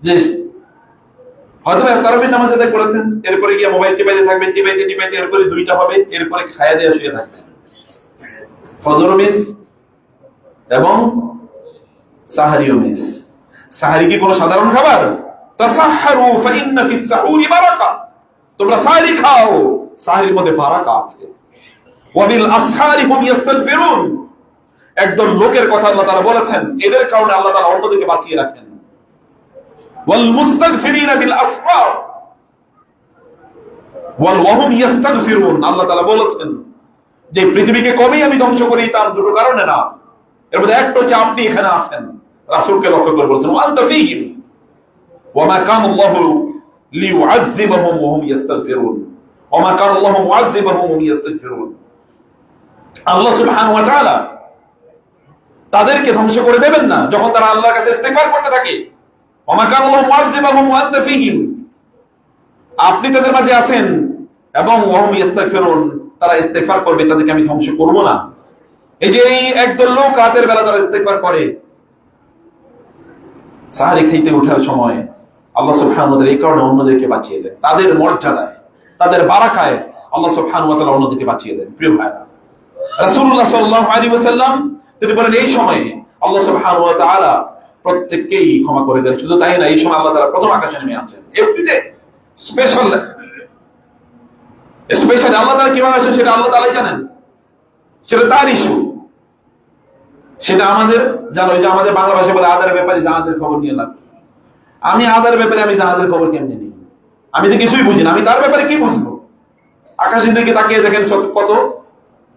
যে হয়তো তারাবির নামাজ আদায় করেছেন, এরপরে গিয়ে মোবাইল টিপাইতে থাকবেন, টিপাইতে টিপাইতে এরপরে 2টা হবে, এরপরে খায়া দিয়ে শুয়ে থাকবেন। ফজর মিস এবং সাহারিও মিস। সাহারি কি কোনো সাধারণ খাবার? তাসাহহারু ফাইন্না ফিস সাহুরি বারাকা, তোমরা সাহারি খাও, সাহারির মধ্যে বারাকা আছে। ওয়া বিল আসহারি হুম ইস্তাগফিরুন, একদল লোকের কথা আল্লাহ তাআলা বলেছেন, এদের কারণে আল্লাহ তাআলা অন্যদিকে বাঁচিয়ে রাখেন। ওয়াল মুস্তাগফিরিনা বিল আসহার ওয়াল ওয়াহুম ইস্তাগফিরুন, আল্লাহ তাআলা বলেছেন যে পৃথিবীকে কবেই আমি ধ্বংস করি তার দুটো কারণে না, এর মধ্যে একটা হচ্ছে আপনি এখানে আছেন। রাসূলকে লক্ষ্য করে বলেছেন, ওয়া আনতা ফীহিম ওয়া মা কানা আল্লাহু লিইউআযযিবাহুম ওয়া হুম ইস্তাগফিরুন ওয়া মা কানা আল্লাহু মুআযযিবাহুম ওয়া হুম ইস্তাগফিরুন। আল্লাহ সুবহানাহু ওয়া তাআলা তাদেরকে ধ্বংস করে দেবেন না যখন তারা আল্লাহর কাছে ইস্তিগফার করতে থাকে। ওয়া মা কানা আল্লাহু মুআযযিবাহুম ওয়া আনতা ফীহিম, আপনি তাদের মাঝে আছেন এবং ওয়া হুম ইস্তাগফিরুন, তারা ইস্তিগফার করবে, তাদেরকে আমি ধ্বংস করব না। এই যে এই একদল লোক রাতের বেলা তারা ইস্তিগফার করে, সাহারি খাইতে ওঠার সময় আল্লাহ সুবহানাহু ওয়া তাআলা এই কারণে অন্যদেরকে বাঁচিয়ে দেন, তাদের মর্যাদায়, তাদের বারাকায় আল্লাহ সুবহানাহু ওয়া তাআলা অন্যদেরকে বাঁচিয়ে দেন। প্রিয় ভাইরা, রাসূলুল্লাহ সাল্লাল্লাহু আলাইহি ওয়াসাল্লাম তিনি বলেন, এই সময়ে আল্লাহ সুবহানাহু ওয়া তাআলা প্রত্যেককেই ক্ষমা করে দেন। শুধু তাই না, এই সময় আল্লাহ তাআলা প্রথম আকাশে নেমে আসেন। এভরিডে স্পেশাল আল্লাহ তাআলা কিভাবে আসেন সেটা আল্লাহ তাআলাই জানেন, সেটা তার ইস্যু। সেটা আমাদের জানো, যে আমাদের বাংলা ভাষায় বলে আদার ব্যাপারে জাহাজের খবর নিয়ে লাগবে। আমি আদার ব্যাপারে আমি জাহাজের খবর কেমনে নিই? আমি তো কিছুই বুঝি না, আমি তার ব্যাপারে কি বুঝবো? আকাশের দিকে তাকিয়ে দেখেন কত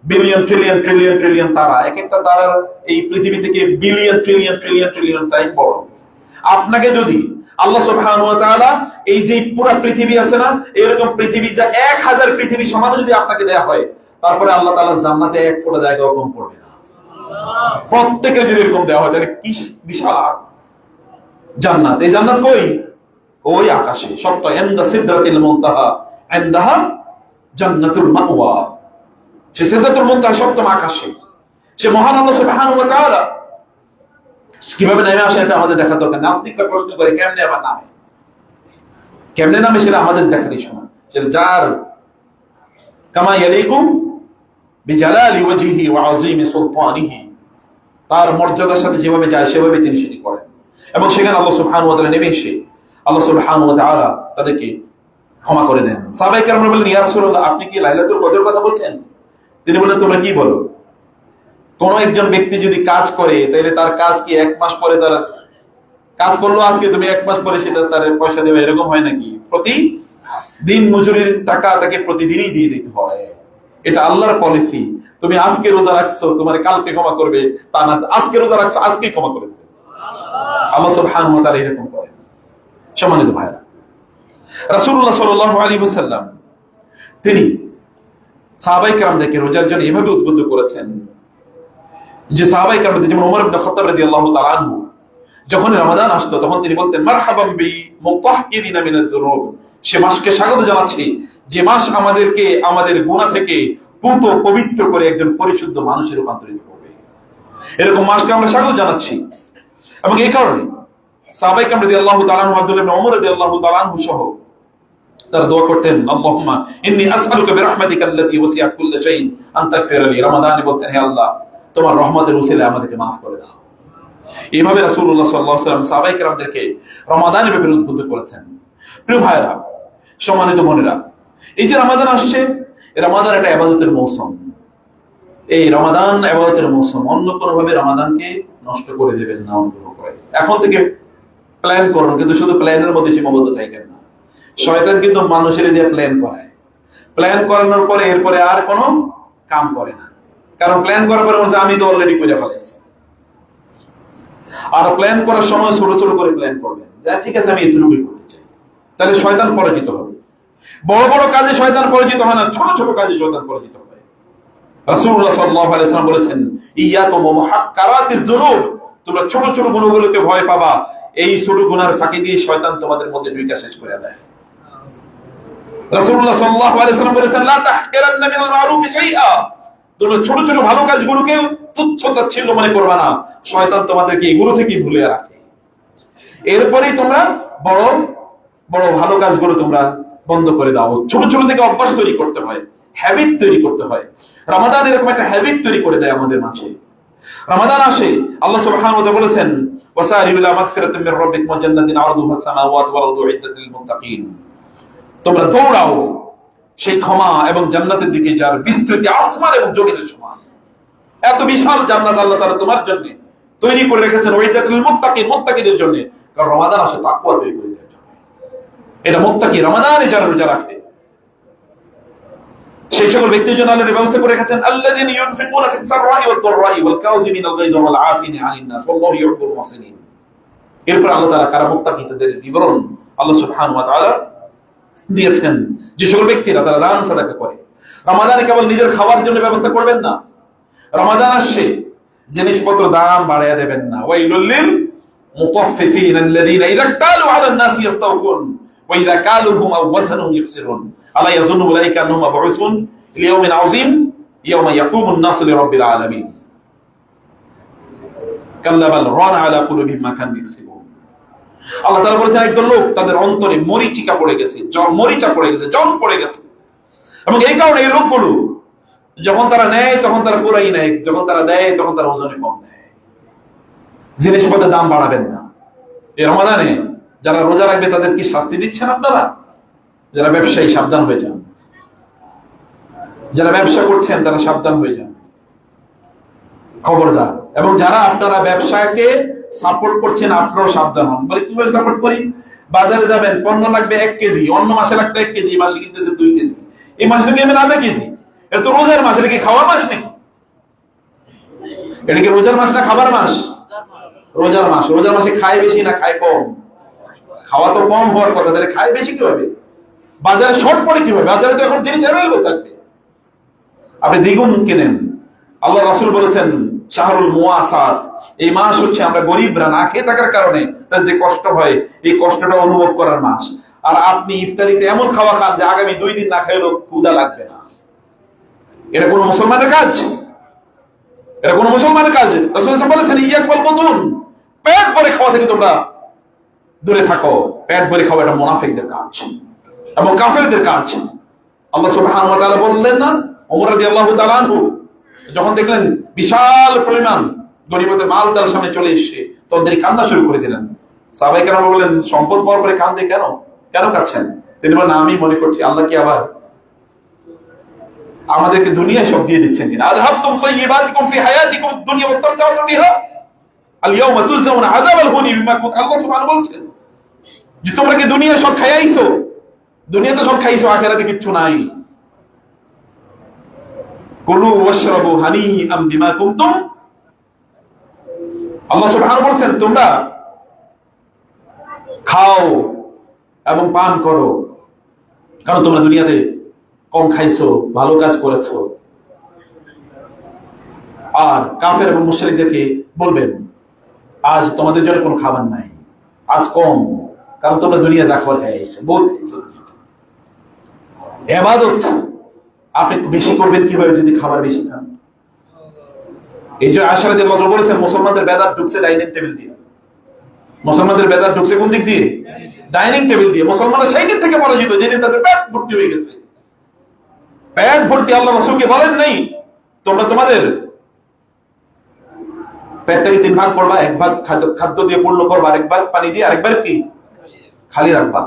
বিলিয়ন ট্রিলিয়ন ট্রিলিয়ন ট্রিলিয়ন তারা, এক একটা তারার এই পৃথিবী থেকে billion trillion trillion trillion time বড়। আপনাকে যদি আল্লাহ সুবহানাহু ওয়া তাআলা এই যে পুরো পৃথিবী আছে না, এরকম পৃথিবী যা 1000 পৃথিবী সমান যদি আপনাকে দেয়া হয়, তারপরে আল্লাহ তাআলা জান্নাতে এক ফোঁটা জায়গাও কম পড়বে না। প্রত্যেকের যদি এরকম দেওয়া হয় তাহলে কি বিশাল জান্নাত! এই জান্নাত কই? ওই আকাশে, সপ্ত ইনদা সিদরাতিল মুনতাহা ইনদাহা জান্নাতুল মাওয়া। সে সিদরাতুল মুনতাহা সপ্তম আকাশে, সে মহান আল্লাহ সুবহানাহু ওয়া তাআলা কিভাবে নেমে আসেন এটা আমাদের দেখা দরকার। নাস্তিকরা প্রশ্ন করে কেমনে আবার নামে, কেমনে নামে সেটা আমাদের দেখার ইস্যু না, সেটা যার কামা ইয়ালিকু বিজালালি ওয়াজহিহি ওয়া আযীমি সুলতানিহি, তার মর্যাদার সাথে যেভাবে যায় সেভাবে তিনি সেটি করেন। এবং সেখানে আল্লাহ সুবহানাহু ওয়া তাআলা নেমে এসে আল্লাহ সুবহানাহু ওয়া তাআলা তাদেরকে ক্ষমা করে দেন। সাহাবায়ে কেরামরা বললেন, ইয়া রাসূলুল্লাহ, আপনি কি লাইলাতুল কদরের কথা বলছেন? তিনি বললেন, তোমরা কি বলো? কোন একজন ব্যক্তি যদি কাজ করে তাহলে তার কাজ কি 1 মাস পরে, তার কাজ করলো আজকে, তুমি 1 মাস পরে সেটা তার পয়সা দেবে, এরকম হয় নাকি? প্রতি দিন মজুরির টাকা তাকে প্রতিদিনই দিয়ে দিতে হয়, এটা আল্লাহর পলিসি। তুমি আজকে রোজা রাখছো, তোমার কালকে ক্ষমা করবে তা না, আজকে রোজা রাখছো আজকেই ক্ষমা করে দেবে। আল্লাহ সুবহানাহু ওয়া তাআলা এরকম করেন। সম্মানিত ভাইরা, রাসূলুল্লাহ সাল্লাল্লাহু আলাইহি ওয়াসাল্লাম তিনি সাহাবায়ে কেরামদেরকে রোজার জন্য এভাবে উদ্বুদ্ধ করেছেন যে সাহাবায়ে কেরামদের, যেমন ওমর ইবনে খাত্তাব রাদিয়াল্লাহু তাআলা আনহু, যখন রমাদান আসতো তখন তিনি বলতেন, মারহাবাম বি মুতাহহিরিনা মিনাজ যুনুব, সে মাসকে স্বাগত জানাচ্ছি যে মাস আমাদেরকে আমাদের গুনাহ থেকে পুত পবিত্র করে একজন পরিশুদ্ধ মানুষে রূপান্তরিত করবে। এরকম মাসকে আমরা স্বাগত জানাচ্ছি। এবং এই কারণে সাহাবায়ে কেরাম রাদিয়াল্লাহু তাআলা আনহু, আব্দুল্লাহ ইবনে ওমর রাদিয়াল্লাহু তাআলা আনহু সহ তারা দোয়া করতেন, আল্লাহুম্মা ইন্নী আসআলুকা বিরহমাতিকা আল্লাতী ওয়াসিআত কুল্লা শাইইন আন তাগফিরা লি। রমাদানে বলতেন, হে আল্লাহ, তোমার রহমতের উসিলায় আমাদেরকে maaf করে দাও। এইভাবে রাসূলুল্লাহ সাল্লাল্লাহু আলাইহি ওয়াসাল্লাম সাহাবায়ে কেরামদেরকে রমাদানের ব্যাপারে উদ্বুদ্ধ করেছেন। প্রিয় ভাইরা, সম্মানিত বোনেরা, এই যে রমাদান আসছে, রমাদান একটা ইবাদতের মৌসুম। এই রমাদান ইবাদতের মৌসুম, অন্য কোনো ভাবে রমাদানকে নষ্ট করে দেবেন না অনুগ্রহ করে। এখন থেকে প্ল্যান করুন, কিন্তু শুধু প্ল্যানের মধ্যে সীমাবদ্ধ থাকেন না। শয়তান কিন্তু মানুষের দিয়ে প্ল্যান করায়, প্ল্যান করানোর পরে এরপরে আর কোনো কাম করে না। কারণ প্ল্যান করার পরে বলছে আমি তো অলরেডি করে ফেলাইছি। আর প্ল্যান করার সময় ছোট ছোট করে প্ল্যান করবেন, যা ঠিক আছে আমি এতটুকুই করতে চাই, তাহলে শয়তান পরাজিত হবে। বড় বড় কাজে শয়তান পরাজিত হয় না, ছোট ছোট কাজে শয়তান পরাজিত হয়। রাসূলুল্লাহ সাল্লাল্লাহু আলাইহি ওয়াসাল্লাম বলেছেন, ইয়াকুম ওয়া মুহাক্কারাতিজ যুনুব, তোমরা ছোট ছোট গুনাহগুলোকে ভয় পাবা, এই ছোট গুনার ফাঁকি দিয়ে শয়তান তোমাদের মধ্যে ঢুকে শেষ করে দেয়। রাসূলুল্লাহ সাল্লাল্লাহু আলাইহি ওয়াসাল্লাম বলেছেন, লা তাহকিরান্না মিনাল মারুফি শাইআ, তোমরা ছোট ছোট ভালো কাজগুলোকে তুচ্ছ তাচ্ছিল্য মনে করবে না, শয়তান তোমাদেরকে এগুলো থেকে ভুলিয়ে রাখে। এরপরেই তোমরা বড় বড় ভালো কাজগুলো তোমরা বন্ধ করে দাও। ছোট ছোট থেকে অভ্যাস তৈরি করতে হয়, হ্যাবিট তৈরি করতে হয়। রমাদান এরকম একটা হ্যাবিট তৈরি করে দেয় আমাদের মাঝে। রমাদান আসে, আল্লাহ সুবহানাহু ওয়া তাআলা বলেছেন, ওয়াসারিউ ইলা মাগফিরাতিন মির রাব্বিকুম ওয়া জান্নাতিন আরদুহা আস-সামাওয়াতু ওয়াল আরদু উইদ্দাত লিল মুত্তাকিন, তোমরা দৌড়াও সেই ক্ষমা এবং জান্নাতের দিকে যার বিস্তৃতি আসমান এবং জমিনের সমান। এত বিশাল জান্নাত আল্লাহ তাআলা তোমার জন্য তৈরি করে রেখেছেন, উইদ্দাত লিল মুত্তাকিন, মুত্তাকিদের জন্য। কারণ রমাদান আসে তাকওয়া তৈরি করে দেওয়ার জন্য। এটা মুত্তাকি, রমাদানে যারা রোজা রাখে সেই সকল ব্যক্তির জন্য আল্লাহ ব্যবস্থা করে রেখেছেন, আল্লাযীনা ইউনফিকুনা ফিস সাররাই ওয়াদ দাররাই ওয়াল কাযিমিনাল গায়যা ওয়াল আফিনা আনিন নাস ওয়াল্লাহু ইউহিব্বুল মুহসিনিন। এরপর আল্লাহ তাআলা কারা মুত্তাকি তাদের বিবরণ আল্লাহ সুবহানাহু ওয়া তাআলা দিয়েছেন। যে সকল ব্যক্তিরা তারা দান সাদাকা করে। রমাদানে কেবল নিজের খাওয়ার জন্য ব্যবস্থা করবেন না, রমাদান আসছে জিনিসপত্র দাম বাড়ায়া দেবেন না। ওয়াইলুল লিল মুতাফফিফিন আল্লাযীনা ইযা কালু আলান নাসি ইস্তাওফুন ওয়া ইযা কালুহুম আও ওয়াজানুহুম ইখসিরুন আলা ইয়াযুন্নু উলাইকা আন্নাহুম মাবউসুন লিয়াউমিন আযীম ইয়াওমা ইয়াকুমুন নাসু লিরাব্বিল আলামিন কাল্লা বাল রানা আলা কুলুবিহিম মা কানু ইয়াকসিবুন। আল্লাহ তাআলা বলেছেন, একদল লোক তাদের অন্তরে মরিচিকা পড়ে গেছে, মরিচা পড়ে গেছে, জং পড়ে গেছে। এবং এই কারণে এই লোকগুলো যখন তারা নেয় তখন তারা পুরাই নেয়, যখন তারা দেয় তখন তারা ওজনে কম দেয়। জিনিসপত্রের দাম বাড়াবেন না। এই রমাদানে যারা রোজা রাখবে তাদের কি শাস্তি দিচ্ছেন আপনারা? যারা ব্যবসায়ী সাবধান হয়ে যান, যারা ব্যবসা করছেন তারা সাবধান হয়ে যান, খবরদার। এবং যারা আপনারা ব্যবসাকে সাপোর্ট করছেন আপনারাও সাবধান হন। বলে কিভাবে সাপোর্ট করি? বাজারে যাবেন, পণ্য লাগবে 1 কেজি, অন্য মাসে লাগতো 1 কেজি, মাসে কিনতেছে 2 কেজি, এই মাসে কিনবেন আধা কেজি। এটা তো রোজার মাস, এটা কি খাওয়ার মাস নাকি? এটা কি রোজার মাস না খাবার মাস? রোজার মাস। রোজার মাসে খায় বেশি না খায় কম? খাওয়া তো কম হওয়ার কথা, তাহলে খায় বেশি কিভাবে? বাজারে শর্ট পড়ে কিভাবে? বাজারে তো এখন জিনিস অ্যাভেলেবল থাকবে, আপনি দ্বিগুণ কেনেন। আল্লাহ রাসূল বলেছেন, শাহরুল মুওয়াসাত, এই মাস হচ্ছে আমরা গরিবরা না খেয়ে থাকার কারণে তার যে কষ্ট হয় এই কষ্টটা অনুভব করার মাস। আর আপনি ইফতারিতে এমন খাওয়া খান যে আগামী 2 দিন না খাইলেও ক্ষুধা লাগবে না। এটা কোন মুসলমানের কাজ? এটা কোন মুসলমানের কাজ? রাসূল বলেছেন, ইয়াকুল বুতুন, পেট ভরে খাওয়া থেকে তোমরা দূরে থাকো। পেট ভরে খাওয়া এটা মুনাফিকদের কাজ এবং কাফেরদের কাজ। আল্লাহ সুবহানাহু ওয়া তাআলা বললেন না, ওমর রাদিয়াল্লাহু তাআলা আনহু যখন দেখলেন বিশাল পরিমাণ গনিমতের মাল তার সামনে চলে এসেছে, তখন তিনি কান্না শুরু করে দিলেন। সাহাবায়ে কেরাম বললেন, সম্পদ পাওয়ার পরে কান্দে কেন? কেন কাঁদছেন? তিনি বলেন, আমি মনে করছি আল্লাহ কি আবার আমাদেরকে দুনিয়ায় সব দিয়ে দিচ্ছেন কিনা। আযহাবতুম তাইয়্যিবাতিকুম ফি হায়াতিকুম আদ-দুনিয়া ওয়াস্তামতা'তুম বিহা আল-ইয়াওমা তুজজাউনা আযাবাল হুনি বিমা কুনতুম। আল্লাহ সুবহানাহু বলছেন যে তোমরা কি দুনিয়া সব খাইছো? দুনিয়াতে সব খাইছো, আখিরাতে কিচ্ছু নাই। কুলু ওয়াশরাবু হানিআম বিমা কুনতুম, আল্লাহ সুবহানাহু বলছেন তোমরা খাও এবং পান করো, কারণ তোমরা দুনিয়াতে কম খাইছো, ভালো কাজ করেছো। আর কাফের এবং মুশরিকদেরকে বলবেন, আজ তোমাদের জন্য কোনো খাবার নাই, আজ কম, কারণ তোমরা দুনিয়া যা খাবার খাইছো, বহুত খাইছো। ইবাদত আপনি বেশি করবেন কিভাবে যদি খাবার বেশি খান? এই যে আয়েশা রাদিয়াল্লাহু আনহা বলেছেন, মুসলমানদের বেদাত ঢুকছে ডাইনিং টেবিল দিয়ে। মুসলমানদের বেদাত ঢুকছে কোন দিক দিয়ে? ডাইনিং টেবিল দিয়ে। মুসলমানরা সেই দিন থেকে পরাজিত যেদিন তাদের পেট ভর্তি হয়ে গেছে। পেট ভর্তি। আল্লাহ রাসূলকে বলেন নাই তোমরা তোমাদের পেটটাকে 3 ভাগ করবা, 1 ভাগ খাদ্য দিয়ে পূর্ণ করবা, আরেক ভাগ পানি দিয়ে, আরেক ভাগ কি খালি রাখবা।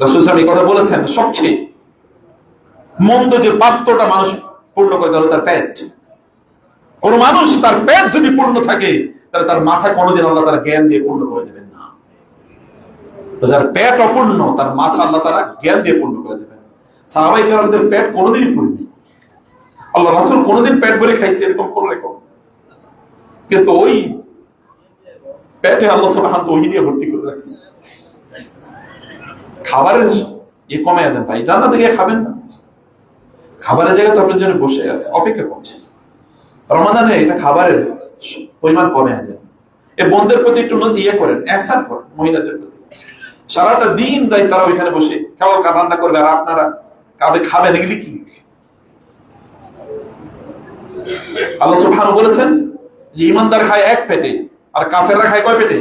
রাসূল সাল্লাল্লাহু আলাইহি ওয়াসাল্লাম এই কথা বলেছেন, সবচেয়ে মন্দ যে পাত্রটা মানুষ পূর্ণ করে তাহলে তার পেট। কোন মানুষ তার পেট যদি পূর্ণ থাকে তাহলে তার মাথা কোনোদিন আল্লাহ তাআলা জ্ঞান দিয়ে পূর্ণ করে দেবেন না। যার পেট অপূর্ণ তার মাথা আল্লাহ তাআলা জ্ঞান দিয়ে পূর্ণ করে দেবেন। সাহাবায়ে কেরামদের পেট কোনোদিনই পূর্ণ, আল্লাহ রাসূল কোনোদিন পেট ভরে খাইছে এরকম কোন রেকর্ড, কিন্তু ওই পেটে আল্লাহ সুবহানাহু ওহী দিয়ে ভর্তি করে রাখছে। খাবারের কমায় দেন ভাই, জান্নাতে গিয়ে খাবেন না, খাবারের জায়গায় তো আপনার জন্য বসে অপেক্ষা করছে। রমাদানে এটা খাবারের পরিমাণ কমে দেন। এই বোনদের প্রতি একটু করেন, এহসান করেন মহিলাদের প্রতি। সারাটা দিন রাত তারা ওইখানে বসে খাওয়া রান্না করবে, আর আপনারা কাউকে খাবেন, এগুলি কি? আল্লাহ সুবহানাহু বলেছেন যে ইমানদার খায় এক পেটে, আর কাফেররা খায় কয় পেটে?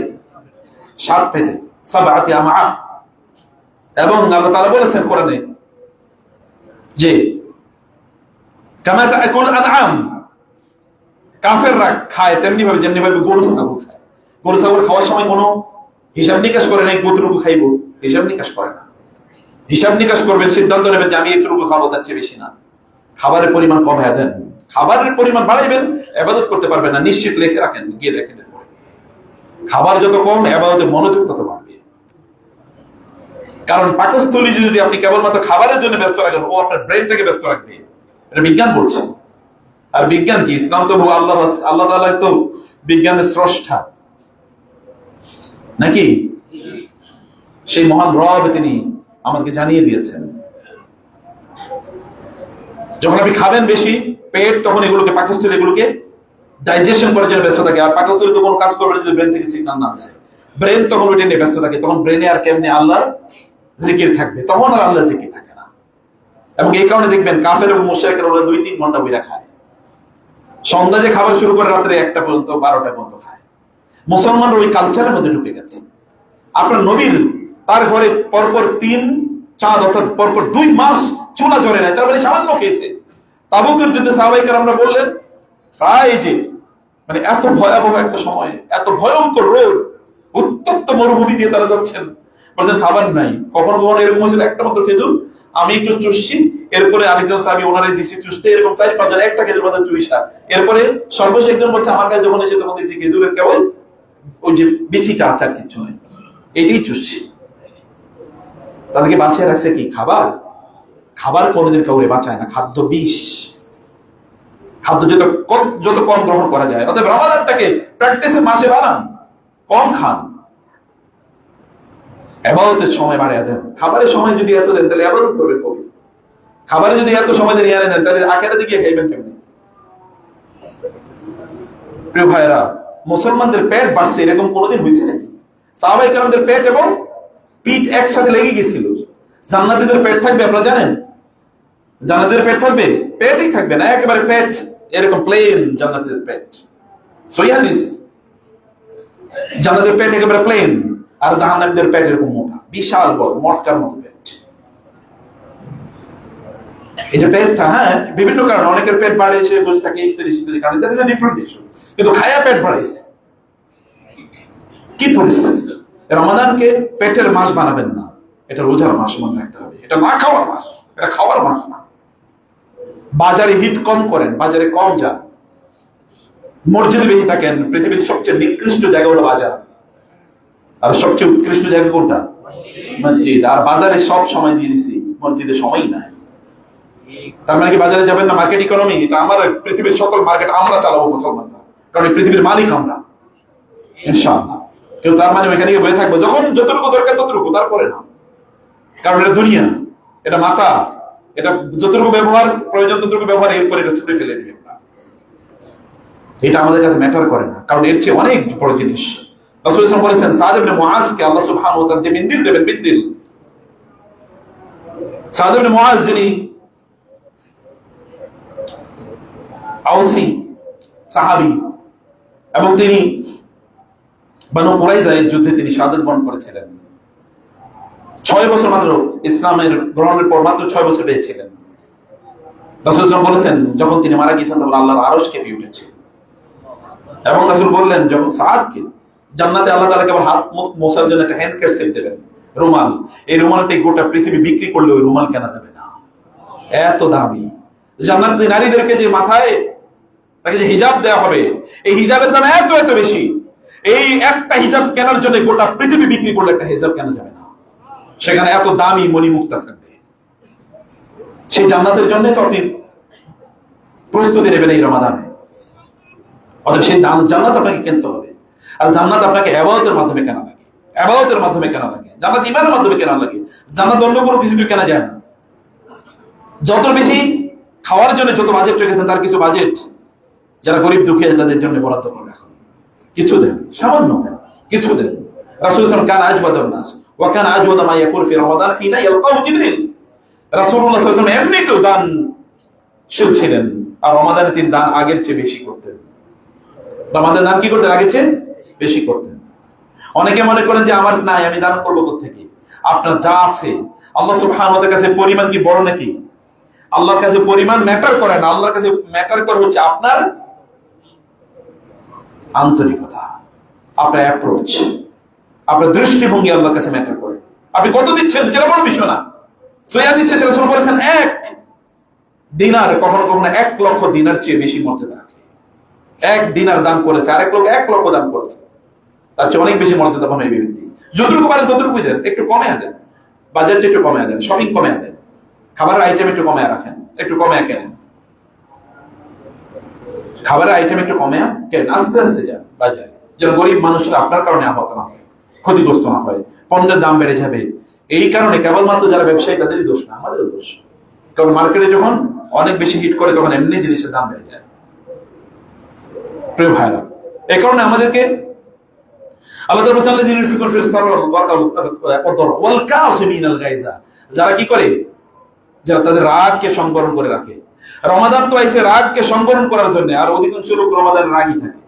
7 পেটে, সাবআতি আমআ। এবং আল্লাহ তাআলা বলেছেন কোরআনে যে কামা তাকুল আনআম, কাফেররা খায় তেমনি ভাবে যেমনি ভাবে গরু ছাগল খায়। গরু ছাগল খাওয়ার সময় কোনো হিসাব নিকাশ করে নাই কতটুকু খাইব, হিসাব নিকাশ করে না। হিসাব নিকাশ করবেন, সিদ্ধান্ত নেবেন যে আমি এতটুকু খাবো, তার চেয়ে বেশি না। খাবারের পরিমাণ কমায় দেন, খাবারের পরিমাণ বাড়াইবেন, ইবাদত করতে পারবেন না, নিশ্চিত লিখে রাখেন, গিয়ে দেখেন। খাবার যত কম ইবাদতে মনোযোগ তত বাড়বে। কারণ পাকস্থলী যদি আপনি কেবলমাত্র খাবারের জন্য ব্যস্ত রাখেন, ও আপনার ব্রেনটাকে ব্যস্ত রাখবে। এটা বিজ্ঞান বলছে। আর বিজ্ঞান কি? ইসলাম তো আল্লাহ তাআলা তো বিজ্ঞানের স্রষ্টা নাকি? সেই মহান রব তিনি আমাদেরকে জানিয়ে দিয়েছেন যখন আপনি খাবেন বেশি পেট, তখন এগুলোকে পাকস্থলী এগুলোকে ডাইজেশন করার জন্য ব্যস্ত থাকে। আর পাকস্থলী তো কোনো কাজ করবে না যদি ব্রেন থেকে সিগন্যাল না যায়। ব্রেন তখন ওইটা নিয়ে ব্যস্ত থাকে, তখন ব্রেনে আর কেমনে আল্লাহর জিকির থাকবে, তখন আর আল্লাহর জিকির থাকে না। এবং এই কারণে দেখবেন কাফের এবং মুশরিকরা ওরা 2-3 ঘন্টা বইরা খায়। সন্ধ্যা যে খাবার শুরু করে রাত্রে 1টা পর্যন্ত, 12টা পর্যন্ত খায়। মুসলমানরা ওই কালচারের মধ্যে ঢুকে গেছে। আপনার নবীর তার ঘরে পরপর 3 চাঁদ, অর্থাৎ পরপর 2 মাস চুলা জ্বলে নাই, তার মানে সামান্য খেয়েছে। তাবুকের যুদ্ধে সাহাবায়ে কেরামরা বললেন প্রায় যে মানে এত ভয়াবহ একটা সময়, এত ভয়ঙ্কর রোদ, উত্তপ্ত মরুভূমি দিয়ে তারা যাচ্ছেন, বলছেন খাবার নাই। কখনো কখনো এরকম হয়েছিল একটা মাত্র খেজুর আমি একটু চুষছি, এরপরে আরেকজন সাহাবী ওনারে দিছি চুষতে, এরকম 4-5 জন একটা খেজুর মধ্যে চুইসা, এরপরে সর্বশেষ একজন বলছে আমার কাছে যখন এসে তখন দিয়েছি খেজুরের কেবল ওই যে বিচিটা আছে, আর কিছু নেই, এটাই চুষছি। তাদেরকে বাঁচিয়ে রাখছে কি? খাবার। খাবার কোনোদিন কাউরে বাঁচায় না, খাদ্য বিষ। খাদ্য যত কম গ্রহণ করা যায়। অতএব রমাদানটাকে প্র্যাকটিসের মাসে বানান, কম খান, ইবাদতের সময় বাড়িয়ে দেন। খাবারের সময় যদি এত দেন তাহলে ইবাদত করবেন কবে? খাবারে যদি এত সময় দেন ইয়ারে দেন তাহলে আখিরাতে গিয়ে খাইবেন কেমনে? প্রিয় ভাইরা, মুসলমানদের পেট বাড়ছে এরকম কোনোদিন হয়েছে নাকি? সাহাবায়ে কেরামদের পেট এবং পিঠ একসাথে লেগে গেছিল। জান্নাতীদের পেট থাকবে আপনারা জানেন? জান্নাতীদের পেট থাকবে? পেটই থাকবে না, একেবারে পেট এরকম প্লেন। জান্নাতীদের পেট সহিহ হাদিস, জান্নাতের পেট একেবারে প্লেন, আর জাহান্নামীদের পেট এরকম মোটা, বিশাল বড় মটকার মতো পেট। এই যে পেটটা, হ্যাঁ, বিভিন্ন কারণে অনেকের পেট বাড়ে, সে বসে থাকে ইত্যাদি কারণে, that is a different issue. কিন্তু খায়া পেট বাড়াইছে, কি পরিস্থিতি? রমাদানকে পেটের মাস বানাবেন না, এটা রোজার মাস মনে রাখতে হবে। এটা না খাওয়ার মাস, এটা খাওয়ার মাস না। বাজারে হিট কম করেন, বাজারে কম যান, মসজিদে বেশি থাকেন। পৃথিবীর সবচেয়ে নিকৃষ্ট জায়গা হলো বাজার, আর সবচেয়ে উৎকৃষ্ট জায়গা কোনটা? মসজিদ। আর বাজারে সব সময় দিয়ে দিছি, মসজিদে সময় নাই। তার মানে কি বাজারে যাবেন না? মার্কেট ইকোনমি, এটা আমার পৃথিবীর সকল মার্কেট আমরা চালাবো মুসলমানরা, কারণ পৃথিবীর মালিক আমরা ইনশাআল্লাহ। কেউ তার মানে ওইখানে গিয়ে বসে থাকবো, যখন যতটুকু দরকার ততটুকু, তারপরে না। কারণ এটা দুনিয়া, এটা মাথা, এটা যতটুকু ব্যবহার প্রয়োজন ততটুকু ব্যবহার, এরপরে এটা ছুড়ে ফেলে দিই আমরা। এটা আমাদের কাছে ম্যাটার করে না, কারণ এর চেয়ে অনেক বড় জিনিস। রাসূল সাল্লাল্লাহু আলাইহি ওয়াসাল্লাম বলেছেন সাদ ইবনে মুআজকে আল্লাহ সুবহানাহু ওয়া তাআলা যে মিন্দিল দেবেন, মিন্দিল। সাদ ইবনে মুআজ যিনি আওসি সাহাবী, এবং তিনি বনু কুরাইজা এর যুদ্ধে তিনি শাহাদাত বরণ করেছিলেন। 6 বছর মাত্র ইসলামের গ্রহণের পর মাত্র 6 বছর বেঁচে ছিলেন। রাসূল সাল্লাল্লাহু আলাইহি ওয়াসাল্লাম বলেছেন যখন তিনি মারা গিয়েছেন তখন আল্লাহর আরশ কেঁপে উঠেছে। এবং রাসূল বললেন যখন সাদকে জান্নাতে আল্লাহ তাআলা কেবল হাত মুখ মোছার জন্য একটা হ্যান্ড কেয়ার সেট দেবেন, রুমাল, এই রুমালটা গোটা পৃথিবী বিক্রি করলে ওই রুমাল কেনা যাবে না, এত দামি। জান্নাতি নারীদেরকে যে মাথায় তাকে যে হিজাব দেওয়া হবে, এই হিজাবের দাম এত এত বেশি, এই একটা হিজাব কেনার জন্য গোটা পৃথিবী বিক্রি করলে একটা হিজাব কেনা যাবে না। সেখানে এত দামি মণিমুক্তা থাকবে। সেই জান্নাতের জন্য তো আপনি প্রস্তুতি নেবেন এই রমাদানে। অর্থাৎ সেই জান্নাত আপনাকে কিনতে হবে। আর জান্নাত আপনাকে ইবাদতের মাধ্যমে কেনা লাগে, ইবাদতের মাধ্যমে কেনা লাগে। জান্নাত ঈমানের মাধ্যমে কেনা লাগে। জান্নাত অন্য কোনো কিছু কেনা যায় না। যত বেশি খাওয়ার জন্য যত বাজেট রেখেছেন, তার কিছু বাজেট যারা গরিব দুঃখী আছে তাদের জন্য বরাদ্দ করে রাখুন। কিছু দেন, সামান্য দেন, কিছু দেন। রাসূল সাল্লাল্লাহু আলাইহি ওয়াসাল্লাম কান আজওয়াদান নাস ওয়া কান আজওয়াদা মা ইয়াকুন ফি রমাদান হিনা ইয়ালকাহু জিবরিল। রাসূলুল্লাহ সাল্লাল্লাহু আলাইহি ওয়াসাল্লাম এমনিতেও দানশীল ছিলেন, আর রমাদানে তিনি দান আগের চেয়ে বেশি করতেন। রমাদানে দান কি করতেন? আগের চেয়ে বেশি করতেন। অনেকে মনে করেন যে আমার নাই, আমি দান করবো কোত্থেকে? আপনার যা আছে আল্লাহ সুবহানাহু ওয়া তাআলার কাছে পরিমাণ কি বড় নাকি? আল্লাহর কাছে পরিমাণ ম্যাটার করে না। আল্লাহর কাছে ম্যাটার করে হচ্ছে আপনার আন্তরিকতা, আপনার অ্যাপ্রোচ, আপনার দৃষ্টিভঙ্গি আল্লাহর কাছে ম্যাটার করে। আপনি কত দিচ্ছেন সেটা বড় বিষয় না। সোয়া দিচ্ছে সেটা শুরু করেছেন 1 দিনার, কখনো কখনো 1 লক্ষ দিনার চেয়ে বেশি মর্যাদা রাখে। 1 দিনার দান করেছে, আরেক লোক 1 লক্ষ দান করেছে, তার চেয়ে অনেক বেশি মর্যাদাবান এই ব্যক্তি। যতটুকু পারেন ততটুকুই দেন, একটু কমে দেন, বাজেটটা একটু কমে দেন, শপিং কমে দেন, খাবারের আইটেম একটু কমে রাখেন, একটু কমে কেনেন, খাবারের আইটেম একটু কমে কেনেন, আস্তে আস্তে যান বাজারে, যেন গরিব মানুষরা আপনার কারণে আহত না হয়, ক্ষতিগ্রস্ত না হয়। পণ্যের দাম বেড়ে যাবে, এই কারণে কেবলমাত্র যারা ব্যবসায়ী তাদেরই দোষ না, আমাদেরও দোষ। কারণ মার্কেটে যখন অনেক বেশি হিট করে তখন এমনি জিনিসের দাম বেড়ে যায়। প্রিয় ভাইরা, এই কারণে আমাদেরকে আল্লাহ তাআলা বলেছেন আল্লাযীনা ইউনফিকুনা ফিস সারওয়াল ওয়াল কাযিমিনাল গায়যা, যারা কি করে? যারা তাদের রাগকে সংবরণ করে রাখে। রমাদান তো আইছে রাগকে সংবরণ করার জন্য, আর অধিকাংশ লোক রমাদানে রাগই থাকে,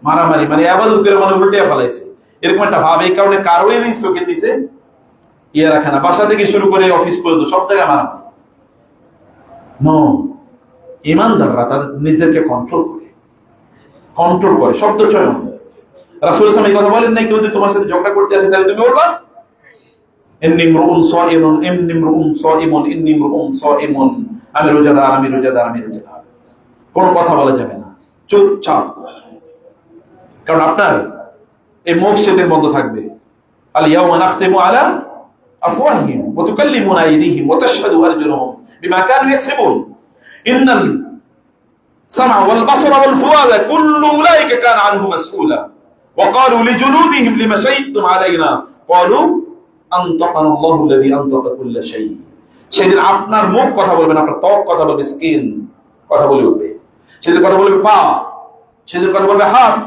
মারামারি, মানে ইবাদত করে মানে উল্টে ফেলাইছে, এরকম একটা ভাব। এই কারণে কারোই চোখের নিচে রাখে না, বাসা থেকে শুরু করে অফিস পর্যন্ত সব জায়গায় মারামারি। নো, ঈমানদাররা তাদের নিজেদেরকে কন্ট্রোল করে শব্দ চয়ন। রাসূল সাল্লাল্লাহু আলাইহি ওয়াসাল্লাম এই কথা বলেন নাই, কেউ যদি তোমার সাথে ঝগড়া করতে আসে তাহলে তুমি বলবা ইন্নী ইমরুউন সাইমুন, ইন্নী ইমরুউন সাইমুন, ইন্নী ইমরুউন সাইমুন, আমি রোজাদার, আমি রোজাদার, আমি রোজাদার। কোনো কথা বলা যাবে না, চুপচাপ। কারণ আপনার এই মুখ সেদিন বন্ধ থাকবে। আল ইয়াউমা নাখতিমু আলা আফওয়াহিহিম ওয়া তুকাল্লিমুনা আইদিহিম ওয়া তাশহাদু আরজুলুহুম বিমা কানু ইয়াকসিবুন ইন্নাল সামআ ওয়াল বাসারা ওয়াল ফুআদা কুল্লু উলাইকা কানা আনহু মাসউলা ওয়া ক্বালু লিজুলুদিহিম লিমা শাহিদতুম আলাইনা ক্বালু আনতাকানা আল্লাহু আল্লাযী আনতাকা কুল্লা শাই। সেদিন আপনার মুখ কথা বলবে না, আপনার ত্বক কথা বলবে, স্কিন কথা বলে উঠবে, সেদিন কথা বলবে পা, সেদিন কথা বলবে হাত,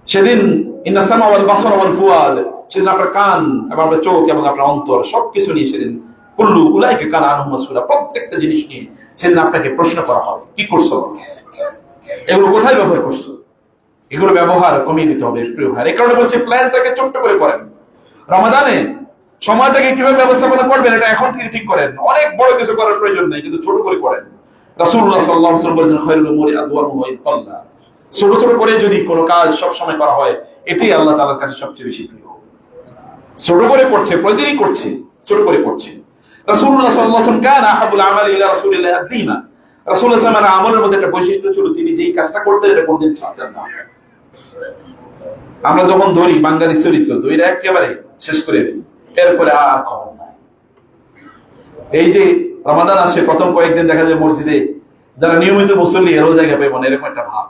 সেদিন ইন্না সামা ওয়াল বাসারা ওয়াল ফুআদ, সেদিন আপনার কান এবং আপনার চোখ এবং আপনার অন্তর সবকিছু নিয়ে সেদিন কুল্লু উলাইকা কানা আনহু মাসউলা, প্রত্যেকটা জিনিস নিয়ে সেদিন আপনাকে প্রশ্ন করা হবে, কি করছো, এগুলো কোথায় ব্যবহার করছো, এগুলো ব্যবহার কমিয়ে দিতে হবে। প্রিয় ভাই, এই কারণে বলছি প্ল্যানটাকে ছোট্ট করে করেন। রমাদানে সময়টাকে কিভাবে ব্যবস্থাপনা করবেন এটা এখন থেকে ঠিক করেন। অনেক বড় কিছু করার প্রয়োজন নেই, কিন্তু ছোট করে করেন। রাসূলুল্লাহ সাল্লাল্লাহু আলাইহি ওয়াসাল্লাম বলেছেন খায়রুল উমুরি আদওয়ামুহা ওয়া ইকাল্লা। ছোট ছোট করে যদি কোনো কাজ সব সময় করা হয়, এটাই আল্লাহ তাআলার কাছে সবচেয়ে বেশি প্রিয়। ছোট করে করছে, প্রতিদিনই করছে, ছোট করে করছে। রাসূলুল্লাহ সাল্লাল্লাহু আলাইহি ওয়াসাল্লাম কানা আহাবুল আমালি ইলা রাসূলিল্লাহ আদ-দীনা। রাসূলুল্লাহ সাল্লাল্লাহু আলাইহি ওয়াসাল্লামের আমলের মধ্যে একটা বৈশিষ্ট্য ছিল, তিনি যেই কাজটা করতেন এটা কোনদিন ছাড়তেন না। আমরা যখন ধরি বাঙালি চরিত্র ধরে একেবারে শেষ করে দিই, এরপরে আর খবর নাই। এই যে রমাদান আসে, প্রথম কয়েকদিন দেখা যায় মসজিদে যারা নিয়মিত মুসল্লি এরও জায়গা পাইব না, এরকম একটা ভাব।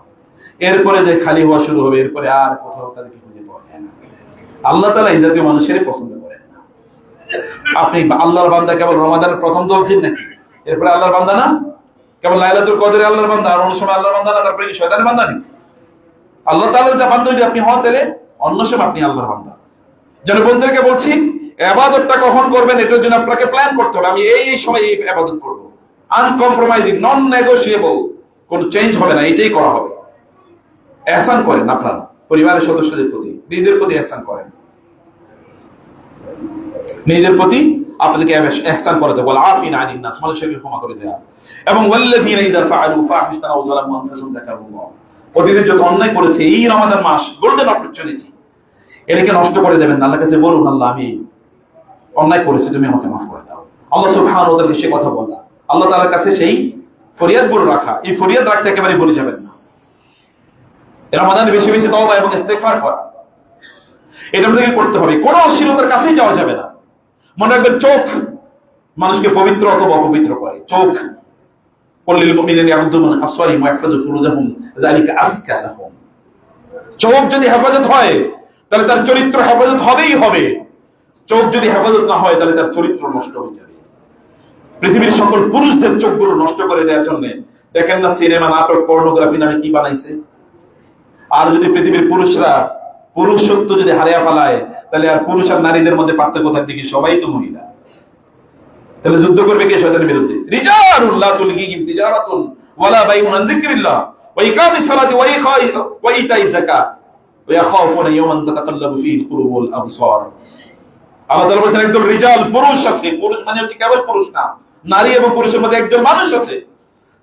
এরপরে যে খালি হওয়া শুরু হবে, এরপরে আর কোথাও তাদেরকে খুঁজে পাওয়া যায় না। আল্লাহ তাআলা এই জাতীয় মানুষেরই পছন্দ করেন না। আপনি আল্লাহর বান্দা কেবল রমাদানের প্রথম 10 দিন নাকি? এরপরে আল্লাহর বান্দা না? কেবল লাইলাতুল কদরে আল্লাহর বান্দা, আর অন্য সময় আল্লাহর বান্দা না? তারপরে কি শয়তানের বান্দা নাকি? আল্লাহ তাআলার যা বান্দা যদি আপনি হন, তাহলে অন্য সময় আপনি আল্লাহর বান্দা। যেন বন্ধুদেরকে বলছি, ইবাদতটা কখন করবেন এটার জন্য আপনাকে প্ল্যান করতে হবে। আমি এই সময় এই ইবাদত করব, আনকম্প্রোমাইজিং, নন নেগোশিয়েবল, কোনো চেঞ্জ হবে না, এটাই করা হবে। ইহসান করেন আপনারা পরিবারের সদস্যদের প্রতি, নিজেদের প্রতি ইহসান করেন, নিজের প্রতি আপনাদেরকে ইহসান করতে বল, আফিনা আনিন নাস, মানুষকে ক্ষমা করে দেয়া, এবং ওয়াল্লাযিনা ইযা ফাআলু ফাহিশাতান আও যালামু আনফুসাহুম যাকারুল্লাহ। অতীতে যত অন্যায় করেছে, এই রমাদান মাস গোল্ডেন অপরচুনিটি, এটাকে নষ্ট করে দেবেন না। আল্লাহর কাছে বলুন, আল্লাহ আমি অন্যায় করেছি, তুমি আমাকে মাফ করে দাও। আল্লাহ সুবহানাহু ওয়া তাআলা সে কথা বলা, আল্লাহ তাআলার কাছে সেই ফরিয়াদগুলো রাখা, এই ফরিয়াদ রাখতে একেবারে বলে যাবেন না। রমাদানে বেশি বেশি তওবা এবং ইস্তেগফার করা, এটা আমাদেরকে করতে হবে। কোনো অশ্লীলতার কাছেই যাওয়া যাবে না। মনে রাখবেন, চোখ মানুষকে পবিত্র অথবা অপবিত্র করে। চোখ কুল্লিল মুমিনিনা ইয়াগুদ্দু মিন আবসারিহিম ওয়া ইয়াহফাযু ফুরুজাহুম যালিকা আযকা লাহুম। চোখ যদি হেফাজত হয় তাহলে তার চরিত্র হেফাজত হবেই হবে। চোখ যদি হেফাজত না হয় তাহলে তার চরিত্র নষ্ট হয়ে যাবে। পৃথিবীর সকল পুরুষদের চোখগুলো নষ্ট করে দেওয়ার জন্য দেখেন না সিনেমা, নাটক, পর্নোগ্রাফি নামে কি বানাইছে। আর যদি পৃথিবীর পুরুষরা পুরুষত্ব যদি হারিয়ে ফেলায়, তাহলে আর পুরুষ আর নারীদের মধ্যে পার্থক্য থাকবে কি? সবাই তো মহিলা। তাহলে যুদ্ধ করবে কে শয়তানের বিরুদ্ধে? রিজালুন লা তুলহিহিম তিজারাতুন ওয়ালা বাইউন আন যিকরিল্লাহ ওয়া ইকামিস সালাতি ওয়া ইতাইজ যাকাত ওয়া ইয়াখাফুনা ইয়াওমান তাতাকাল্লাবু ফীহিল কুলুব ওয়াল আবসার। আল্লাহ তাআলা বলেছেন একদল রিজাল, পুরুষ আছে। পুরুষ মানে হচ্ছে কেবল পুরুষ না, নারী এবং পুরুষের মধ্যে একজন মানুষ আছে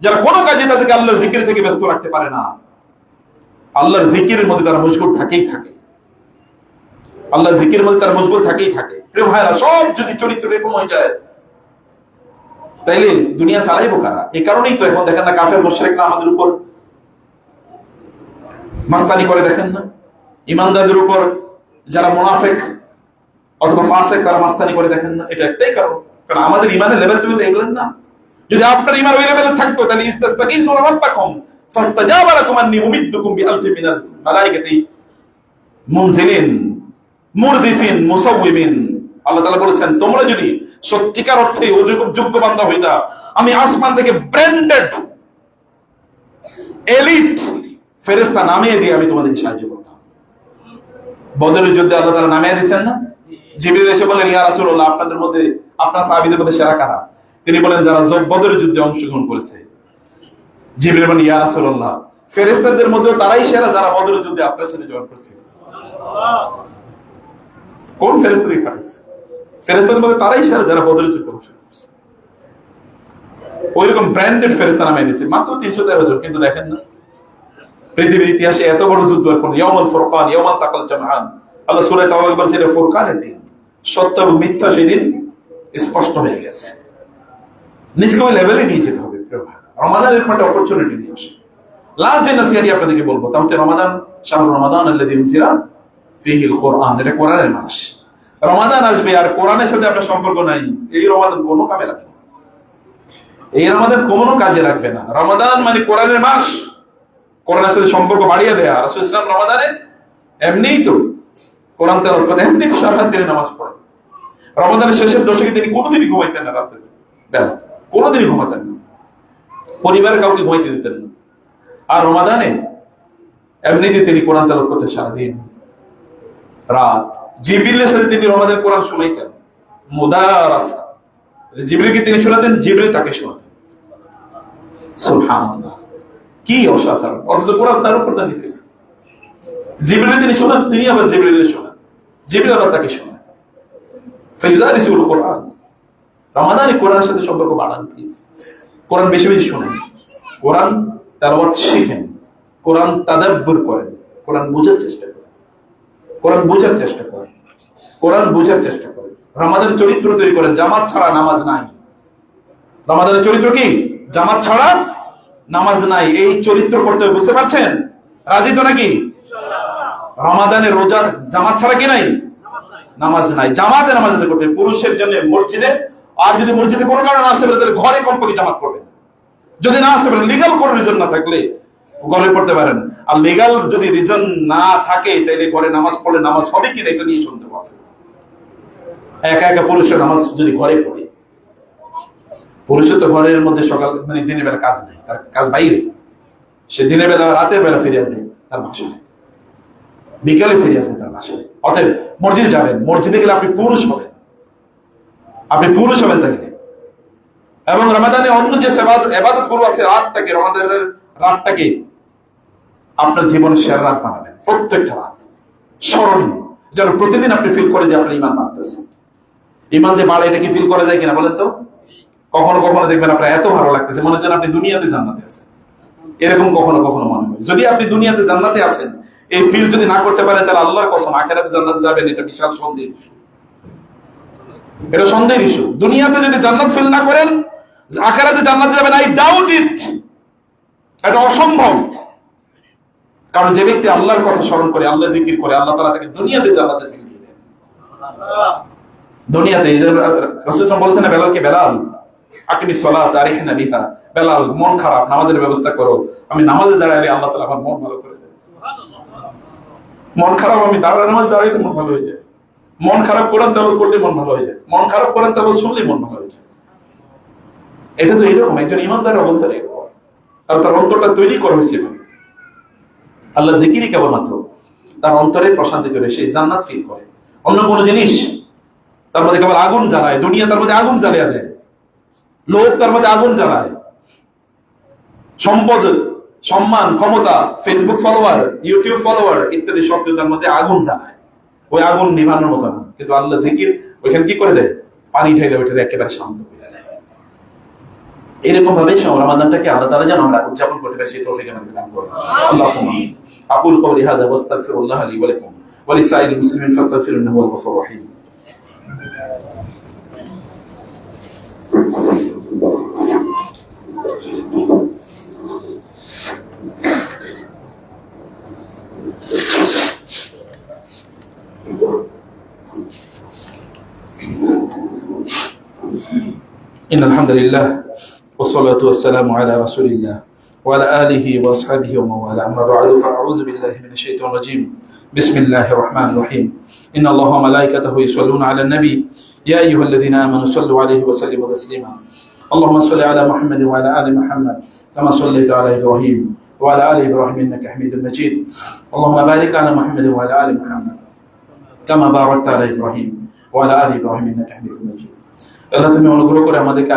যারা কোনো কাজে তাদেরকে আল্লাহর জিকির থেকে ব্যস্ত রাখতে পারে না। আল্লাহর জিকিরের মধ্যে তারা মশগুল থাকেই থাকে। আল্লাহর জিকিরের মধ্যে তারা মশগুল থাকেই থাকে। প্রিয় ভাইরা, সব যদি চরিত্র এরকম হয়ে যায় তাইলে দুনিয়া চালাইবো কারা? এই কারণেই তো এখন দেখেন না কাফের মুশরিকরা আমাদের উপর মাস্তানি করে। দেখেন না ইমানদারদের উপর যারা মুনাফিক অথবা ফাসিক তারা মাস্তানি করে। দেখেন না, এটা একটাই কারণ, কারণ আমাদের ইমানের লেভেল তো লেভেল না। যদি আপনার ইমান ওই লেভেলে থাকতো তাহলে ইস্তাগীসুনা রাব্বাকুম ফাস্তাজাবা লাকুম আন্নী মুমিদ্দুকুম বিআলফিন মিনাল মালায়েকাতি মুনজিলিন মুরদিফিন মুসাউওয়িমিন। আল্লাহ তাআলা বলেছেন, তোমরা যদি সত্যিকার অর্থে ওরকম যোগ্য বান্দা হইতা, আমি আসমান থেকে ব্র্যান্ডেড এলিট ফেরেশতা নামিয়ে দিয়ে আমি তোমাদেরকে সাহায্য করতাম। বদরের যুদ্ধে আল্লাহ তাআলা নামিয়ে দিয়েছেন না? জিবরিল এসে বলেন, ইয়া রাসূলুল্লাহ, আপনাদের মধ্যে, আপনার সাহাবীদের মধ্যে সেরা কারা? তিনি বলেন, যারা বদরের যুদ্ধে অংশগ্রহণ করেছে। জিবরিল বলেন, ইয়া রাসূলুল্লাহ, ফেরেশতাদের মধ্যেও তারাই সেরা যারা বদরের যুদ্ধে আপনার সাথে জয়েন করেছে। কোন ফেরেশতা দিয়ে পাঠিয়েছে? ফেরেশতাদের মধ্যে তারাই সেরা যারা বদরের যুদ্ধে অংশগ্রহণ করেছে। ওইরকম ব্র্যান্ডেড ফেরেশতা নামিয়ে দিয়েছে, মাত্র 313 জন। কিন্তু দেখেন না পৃথিবীর ইতিহাসে এত বড় যুদ্ধ আর কোন ইয়াউমুল ফুরকান, ইয়াউমাল তাকাল জামআন। আল্লাহ সূরা তাওবা বলছে এটা ফুরকানের দিন, সত্য এবং মিথ্যা সেদিন স্পষ্ট হয়ে গেছে। নিজেকে ওই লেভেলে নিয়ে যেতে হবে। রমাদানের একটা অপরচুনিটি নিয়ে আসে। লাস্ট যে নাসিহাটি আপনাদেরকে বলবো তা হচ্ছে রমাদান, শাহরু রমাদান আল্লাযী উনজিলা ফীহিল কুরআন। এটা কোরআনের মাস। রমাদান আসবে আর কোরআনের সাথে আপনার সম্পর্ক নাই, এই রমাদান কোনো কামে লাগবে না। এই রমাদান কোনো কাজে লাগবে না। রমাদান মানে কোরআনের মাস, কোরআনের সাথে সম্পর্ক বাড়িয়ে দেয়া। রাসূল ইসলাম রমাদানে এমনিই তো কোরআন তেলাওয়াত করেন, এমনি তো সারা দিনে নামাজ পড়েন। রমাদানের শেষের দশকে তিনি কোনোদিনই ঘুমাইতেন না, রাতে বেলা কোনোদিনই ঘুমাতেন না, পরিবারের কাউকে ঘুমাইতে দিতেন না। আর রমাদানে এমনিতে তিনি কোরআন তেলাওয়াত করতেন সারাদিন রাত। জিবরিলের সাথে তিনি রমাদানের কোরআন শোনাইতেন, মুদারাসা। জিবরিলকে তিনি শোনাতেন, জিবরিল তাকে শোনাতেন। সুবহানাল্লাহ, কি অসাধারণ! অথচ কোরআন তার উপর নাযিল হয়েছে। জিবরিল তিনি শোনান, তিনি আবার জিবরিলের শোনান, জিবরিল আবার তাকে শোনান। ফায়ুদারিসুল কোরআন। রমাদানে কোরআনের সাথে সম্পর্ক বাড়ান প্লিজ। কোরআন বেশি বেশি শোনেন, কোরআন তেলাওয়াত শিখেন, কোরআন তাদাব্বুর করেন, কোরআন বোঝার চেষ্টা করেন, কোরআন বোঝার চেষ্টা করেন, কোরআন বোঝার চেষ্টা করেন। রমাদানের চরিত্র তৈরি করেন। জামাত ছাড়া নামাজ নাই। রমাদানের চরিত্র কি? জামাত ছাড়া নামাজ নাই। এই চরিত্র করতে হবে, বুঝতে পারছেন? রাজি তো নাকি? রমাদানে রোজা জামাত ছাড়া কি নাই? নামাজ নাই। জামাতে নামাজ আদায় করতে হবে। পুরুষের জন্য মসজিদে, আর যদি মসজিদে কোনো কারণে আসতে পারে তাহলে ঘরে কমপক্ষে জামাত করবেন। যদি না আসতে পারেন, লিগাল কোনো রিজন না থাকলে ঘরে পড়তে পারেন। আর লিগাল যদি রিজন না থাকে তাহলে ঘরে নামাজ পড়লে নামাজ হবে কি না এটা নিয়ে শুনতে পাচ্ছেন। একা একা পুরুষের নামাজ যদি ঘরে পড়ে, পুরুষের তো ঘরের মধ্যে সকাল মানে দিনের বেলা কাজ নেই, তার কাজ বাইরে। সে দিনের বেলা রাতের বেলা ফিরে আসবে তার বাসায়, বিকালে ফিরে আসবে তার বাসায়। অতএব মসজিদে যাবেন, মসজিদে গেলে আপনি পুরুষ হবেন, আপনি পুরুষ হবেন তাইলে। এবং রমাদানে অন্য যে ইবাদত গুলো আছে, রাতটাকে, রমাদানের রাতটাকে আপনার জীবনের সেরা রাত বানাবেন। প্রত্যেকটা রাত স্মরণীয়, যেন প্রতিদিন আপনি ফিল করে যে আপনার ইমান বাড়তেছে। ইমান যে বাড়ে, এটা কি ফিল করা যায় কিনা বলেন তো? কখনো কখনো দেখবেন আপনার এত ভালো লাগতেছে, মনে হচ্ছে আপনি দুনিয়াতে জান্নাতে আছেন। এরকম কখনো কখনো মনে হয়। যদি আপনি দুনিয়াতে জান্নাতে আছেন, এই ফিল যদি না করতে পারে তাহলে আল্লাহর কসম আখিরাতে জান্নাতে যাবেন, এটা বিশাল সন্দেহের ইস্যু। এটা সন্দেহের ইস্যু। দুনিয়াতে যদি জান্নাত ফিল না করেন, আখিরাতে জান্নাতে যাবেন, আই ডাউট ইট। এটা অসম্ভব। কারণ যে ব্যক্তি আল্লাহর কথা স্মরণ করে, আল্লাহ জিকির করে, আল্লাহ তাআলা তাকে দুনিয়াতে জান্নাতে ফিল দিয়ে দেন। দুনিয়াতে রাসূল সাল্লাল্লাহু বলেছেন বেলালকে, বেলাল আকিমিস সালাত আরিহনা বিহা, বেলাল মন খারাপ, নামাজের ব্যবস্থা করো, আমি নামাজে দাঁড়ালে আল্লাহ তাআলা আমার মন ভালো করে দেন। মন খারাপ, আমি নামাজ দাঁড়াইলে মন ভালো হয়ে যায়। মন খারাপ কোরআন তেলাওয়াত করলে মন ভালো হয়ে যায়। মন খারাপ কোরআন তেলাওয়াত শুনলে মন ভালো হয়ে যায়। এটা তো এরকম একজন ইমানদারের অবস্থা এরকম। আর তার অন্তরটা তৈরি করা হয়েছিল আল্লাহ জিকিরই কেবলমাত্র। তার অন্তরে প্রশান্তি তৈরি, সে জান্নাত ফিল করে। অন্য কোনো জিনিস তার মধ্যে কেবল আগুন জ্বালায়। দুনিয়া তার মধ্যে আগুন জ্বালিয়ে দেয়, লোক তার মধ্যে আগুন জ্বালায়, সম্পদ, সম্মান, ক্ষমতা, ফেসবুক ফলোয়ার, ইউটিউব ফলোয়ার ইত্যাদি শব্দ তার মধ্যে আগুন জ্বালায়। ওই আগুন নিভানোর মতো না। কিন্তু আল্লাহ জিকির ওইখানে কি করে দেয়? পানি ঢেলে ওইটা একেবারে শান্ত হয়ে যায়। এরকম ভাবে রমাদানটাকে আল্লাহ তাআলা যেন আমরা উদযাপন করতে পারি, সেই তৌফিক আমাদের দান করুন। আল্লাহুম্মা আমিন। আকুলু কওলি হাযা ওয়া আস্তাগফিরুল্লাহ লি ওয়া লাকুম ওয়া লিসাইরিল মুসলিমিন ফাস্তাগফিরুহু ইন্নাহু হুয়াল গফুরুর রহিম। إن الحمد لله والصلاة والسلام على رسول الله وعلى آله وأصحابه ومن والاه. أما بعد فأعوذ بالله من الشيطان الرجيم. بسم الله الرحمن الرحيم. إن الله وملائكته يصلون على النبي يا أيها الذين آمنوا صلوا عليه وسلموا تسليما. اللهم صل على محمد وعلى آل محمد كما صليت على إبراهيم وعلى آل إبراهيم إنك حميد مجيد. اللهم بارك على محمد وعلى آل محمد كما باركت على إبراهيم وعلى آل إبراهيم إنك حميد مجيد. আল্লাহ তুমি অনুগ্রহ করে আমাদেরকে